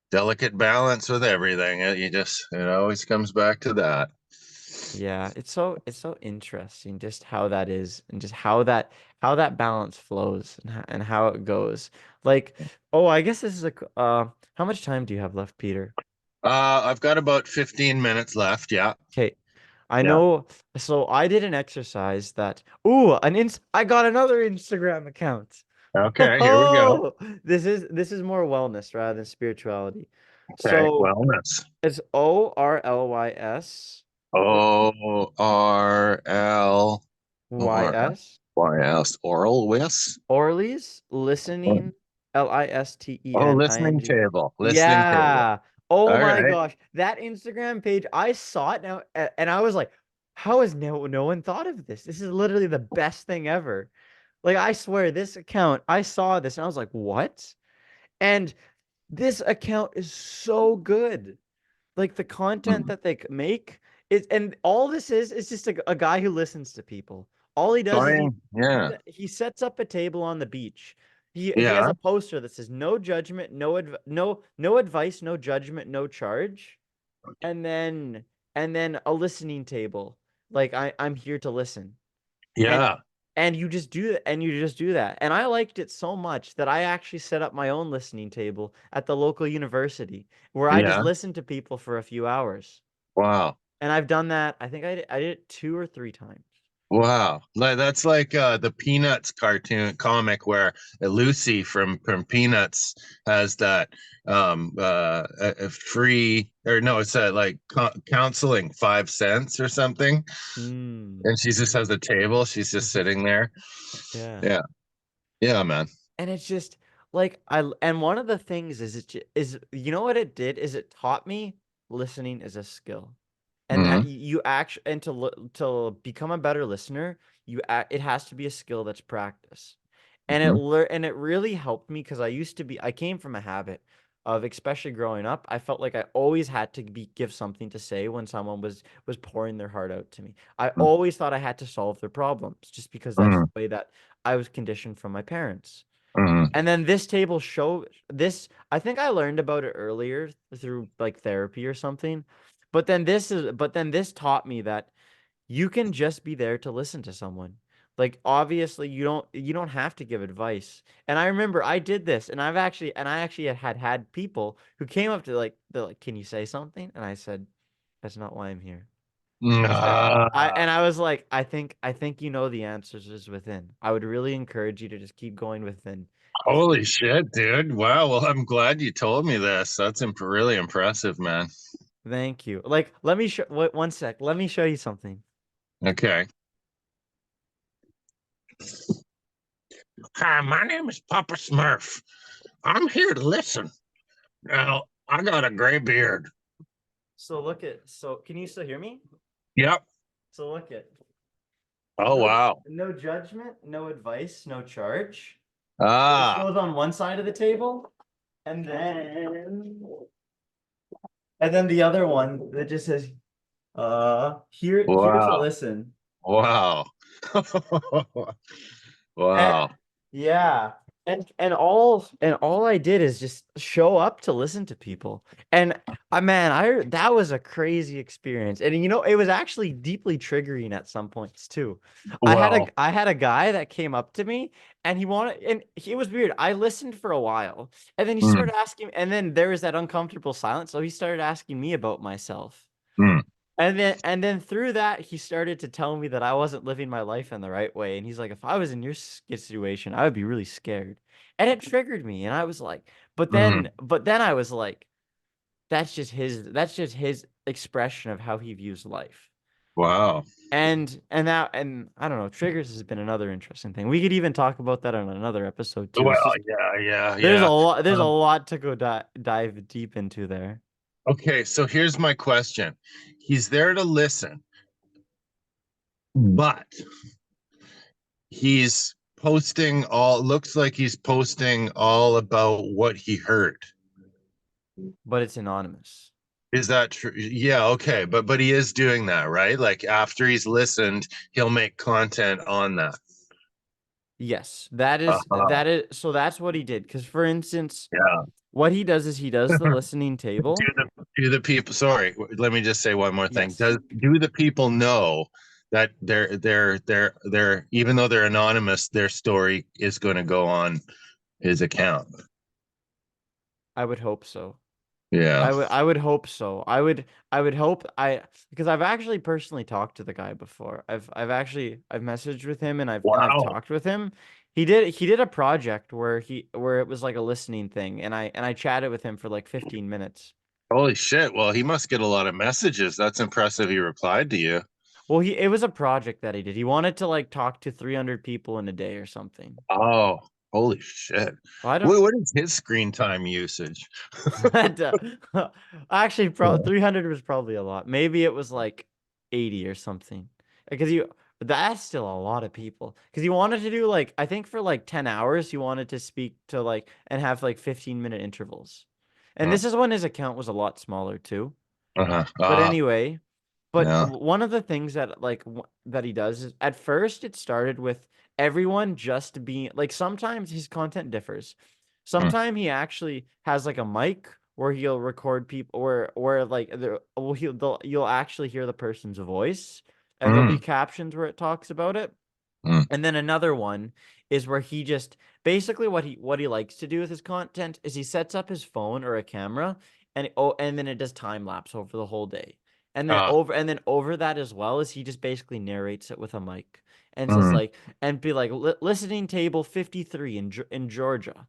Delicate balance with everything. It always comes back to that. Yeah, it's so interesting just how that is and just how that balance flows and how it goes. Like, oh, I guess this is how much time do you have left, Peter? I've got about 15 minutes left. Yeah. Okay. I Yeah. know, so I did an exercise that, I got another Instagram account. Okay, here we go. Oh, this is more wellness rather than spirituality. Okay. So Wellness. it's ORLYS ORL YS Oral whis. Orly's listening Oh, listening LISTENING. table. Listening table. Yeah. Oh All my right. gosh. That Instagram page, I saw it now and I was like, how has no one thought of this? This is literally the best thing ever. Like I swear this account, I saw this and I was like, what? And this account is so good. Like the content Hmm. that they make is, and all this is just a guy who listens to people. All he does is Fine. Yeah. he sets up a table on the beach. He has Yeah. a poster that says no judgment, no advice, no judgment, no charge, and then a listening table. Like I'm here to listen. And Yeah. and you just do that and you just do that. And I liked it so much that I actually set up my own listening table at the local university where I just Yeah. listen to people for a few hours. Wow. And I've done that. I think I did it 2 or 3 times. Wow. That's like the Peanuts cartoon comic where Lucy from Peanuts has that a free or no, it's like counseling 5 cents or something. Mm. And she just has a table. She's just sitting there. Yeah. Yeah. Yeah, man. And it's just like and one of the things is you know what it did is it taught me listening is a skill. And that Hmm. you actually and to become a better listener, it has to be a skill that's practice. Hmm. And it really helped me because I came from a habit of, especially growing up, I felt like I always had to give something to say when someone was pouring their heart out to me. I always thought I had to solve their problems just because that's Hmm. the way that I was conditioned from my parents. Hmm. And then this table show this I think I learned about it earlier through like therapy or something. But then this taught me that you can just be there to listen to someone. Like obviously you don't have to give advice. And I remember I did this and I actually had people who came up to they're like, "Can you say something?" And I said, "That's not why I'm here." I said, Ah, I was like, I think you know the answers is within. I would really encourage you to just keep going within. If holy shit, dude. Wow. Well, I'm glad you told me this. That's really impressive, man. Thank you. Like, let me show. Wait, one sec. Let me show you something. Okay. Hi, my name is Papa Smurf. I'm here to listen. Now, I got a gray beard. So look at. So can you still hear me? Yep. So look at. Oh, wow. No judgment, no advice, no charge. This Ah, goes on one side of the table, and then the other one that just says, here to wow. listen. Wow. And, Wow. yeah. And all I did is just show up to listen to people. And man, that was a crazy experience. And you know, it was actually deeply triggering at some points too. Wow. I had a guy that came up to me and he wanted, and it was weird. I listened for a while, and then he Mm, started asking, and then there was that uncomfortable silence. So he started asking me about myself. mm. And then through that, he started to tell me that I wasn't living my life in the right way. And he's like, if I was in your situation, I would be really scared. And it triggered me. And I was like, Mm. but then I was like, that's just his expression of how he views life. Wow. And I don't know, triggers has been another interesting thing. We could even talk about that on another episode too. Well, It's just there's a yeah. lot there's a Um, lot to go dive deep into there. okay, so here's my question. He's there to listen, but he's looks like he's posting all about what he heard. But it's anonymous. Is that true? Yeah, okay. But he is doing that, right? Like after he's listened, he'll make content on that. Yes, that is Uh-huh. that is so that's what he did. Because for instance, Yeah. what he does is he does the listening table. Do the people, sorry, let me just say one more thing. Yes, Do the people know that they're even though they're anonymous, their story is going to go on his account? I would hope so. Yeah. I would hope so. I would hope because I've actually personally talked to the guy before. I've messaged with him and I've Wow. talked with him. He did a project where it was like a listening thing and I chatted with him for like 15 minutes. Holy shit. Well, he must get a lot of messages. That's impressive. He replied to you. Well, it was a project that he did. He wanted to like talk to 300 people in a day or something. Oh, holy shit. Well, I don't What is his screen time usage? that, actually 300 was probably a lot. Maybe it was like 80 or something. Because you that's still a lot of people. Because he wanted to do like I think for like 10 hours he wanted to speak to like and have like 15-minute intervals. And Uh, this is when his account was a lot smaller too. uh-huh. But Ah, anyway, but yeah. one of the things that that he does is at first it started with everyone just being like sometimes his content differs. Mm, Sometimes he actually has like a mic where he'll record people or like there well you'll actually hear the person's voice and there'll be mm, captions where it talks about it. mm, And then another one is where he just basically what he likes to do with his content is he sets up his phone or a camera and then it does time lapse over the whole day. ah, And then over that as well as he just basically narrates it with a mic and says mm, like and be like listening table 53 in Georgia.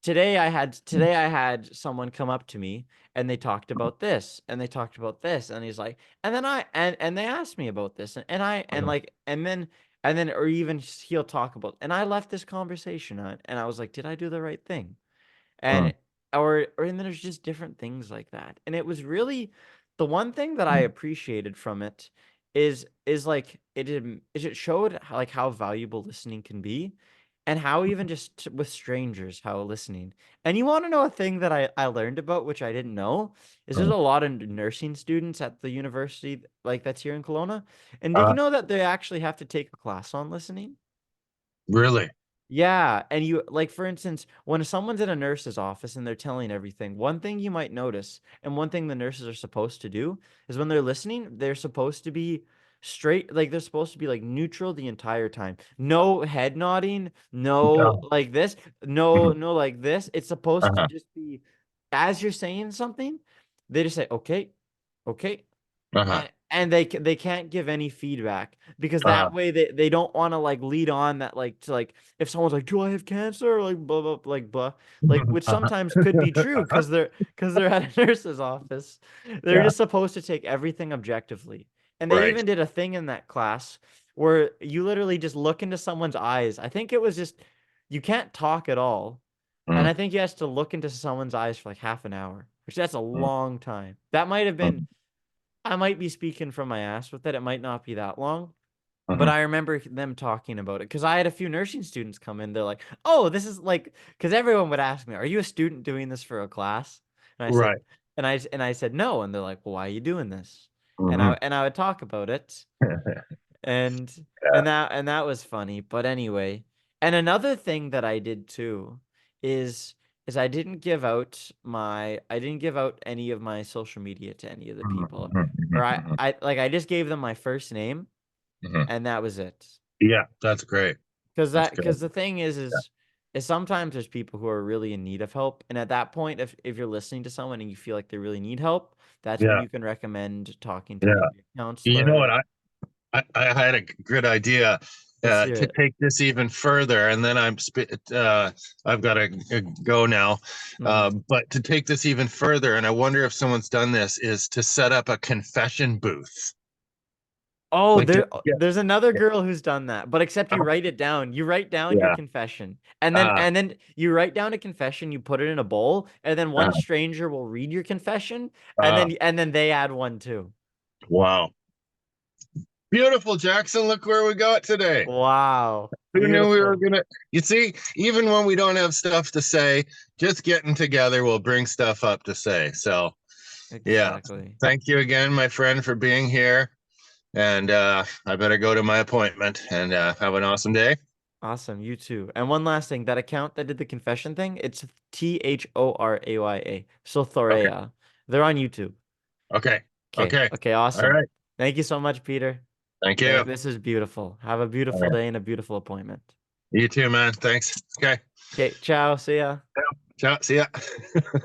Today I had someone come up to me and they talked about this and they talked about this and he's like and then I and they asked me about this and I and mm, like and then or even he'll talk about and I left this conversation on and I was like, did I do the right thing? mm, And or and then there's just different things like that. And it was really the one thing that I mm, appreciated from it is like it showed like how valuable listening can be and how even just with strangers how listening. And you want to know a thing that I learned about which I didn't know is there's mm. a lot of nursing students at the university like that's here in Kelowna. And did you Uh, know that they actually have to take a class on listening? really? Yeah, and you like for instance, when someone's in a nurse's office and they're telling everything, one thing you might notice, and one thing the nurses are supposed to do is when they're listening, they're supposed to be straight, like they're supposed to be like neutral the entire time. No head nodding, no No. like this, Mhm. no like this. It's supposed to Uh-huh. just be as you're saying something, they just say, okay, okay, Uh-huh. and they can't give any feedback because Uh-huh. that way they don't want to like lead on that like to like if someone's like do I have cancer or like blah blah like blah like which Uh-huh. sometimes could be true because they're at a nurse's office. They're Yeah. just supposed to take everything objectively. And they Right. even did a thing in that class where you literally just look into someone's eyes. I think it was just you can't talk at all. And Mm, I think you have to look into someone's eyes for like half an hour, which that's a mm, long time. That might have been mm, I might be speaking from my ass with it. It might not be that long, but mhm. I remember them talking about it because I had a few nursing students come in. They're like, "Oh, this is like," because everyone would ask me, "Are you a student doing this for a class?" And I said, Right. and I said no, and they're like, "Well, why are you doing this?" And I Mhm. and I would talk about it, and Yeah. and that was funny. But anyway, and another thing that I did too is I didn't give out any of my social media to any of the Mhm, people. mhm, Or mhm, I just gave them my first name mhm. and that was it. Yeah, that's great. That's good. Because the thing is sometimes there's people who are really in need of help, and at that point, if you're listening to someone and you feel like they really need help, that's when Yeah, you can recommend talking to yeah. maybe a You know what? counselor. I had a good idea Let's hear to it. take this even further, and then I've got to go now. Mhm. But to take this even further, and I wonder if someone's done this, is to set up a confession booth. Oh, Like, there's another girl who's done that, but except you write it down. You write down your yeah, confession, uh, and then you write down a confession, you put it in a bowl, and then uh, one stranger will read your confession, uh, and then they add one too. wow, beautiful, Jackson. Look where we got today. Wow. Who knew we were Beautiful. gonna? You see, even when we don't have stuff to say, just getting together will bring stuff up to say. So, yeah, Exactly. thank you again, my friend, for being here. And I better go to my appointment and have an awesome day. Awesome. You too. And one last thing, that account that did the confession thing, it's Thoraya. So Okay. Thoraya. They're on YouTube. Okay. Okay. Okay. Okay, All awesome. right. Thank you so much, Peter. Thank you. This is beautiful. Have a All beautiful right. day and a beautiful appointment. You too, man. Thanks. Okay. Okay, ciao. See ya. Ciao. See ya.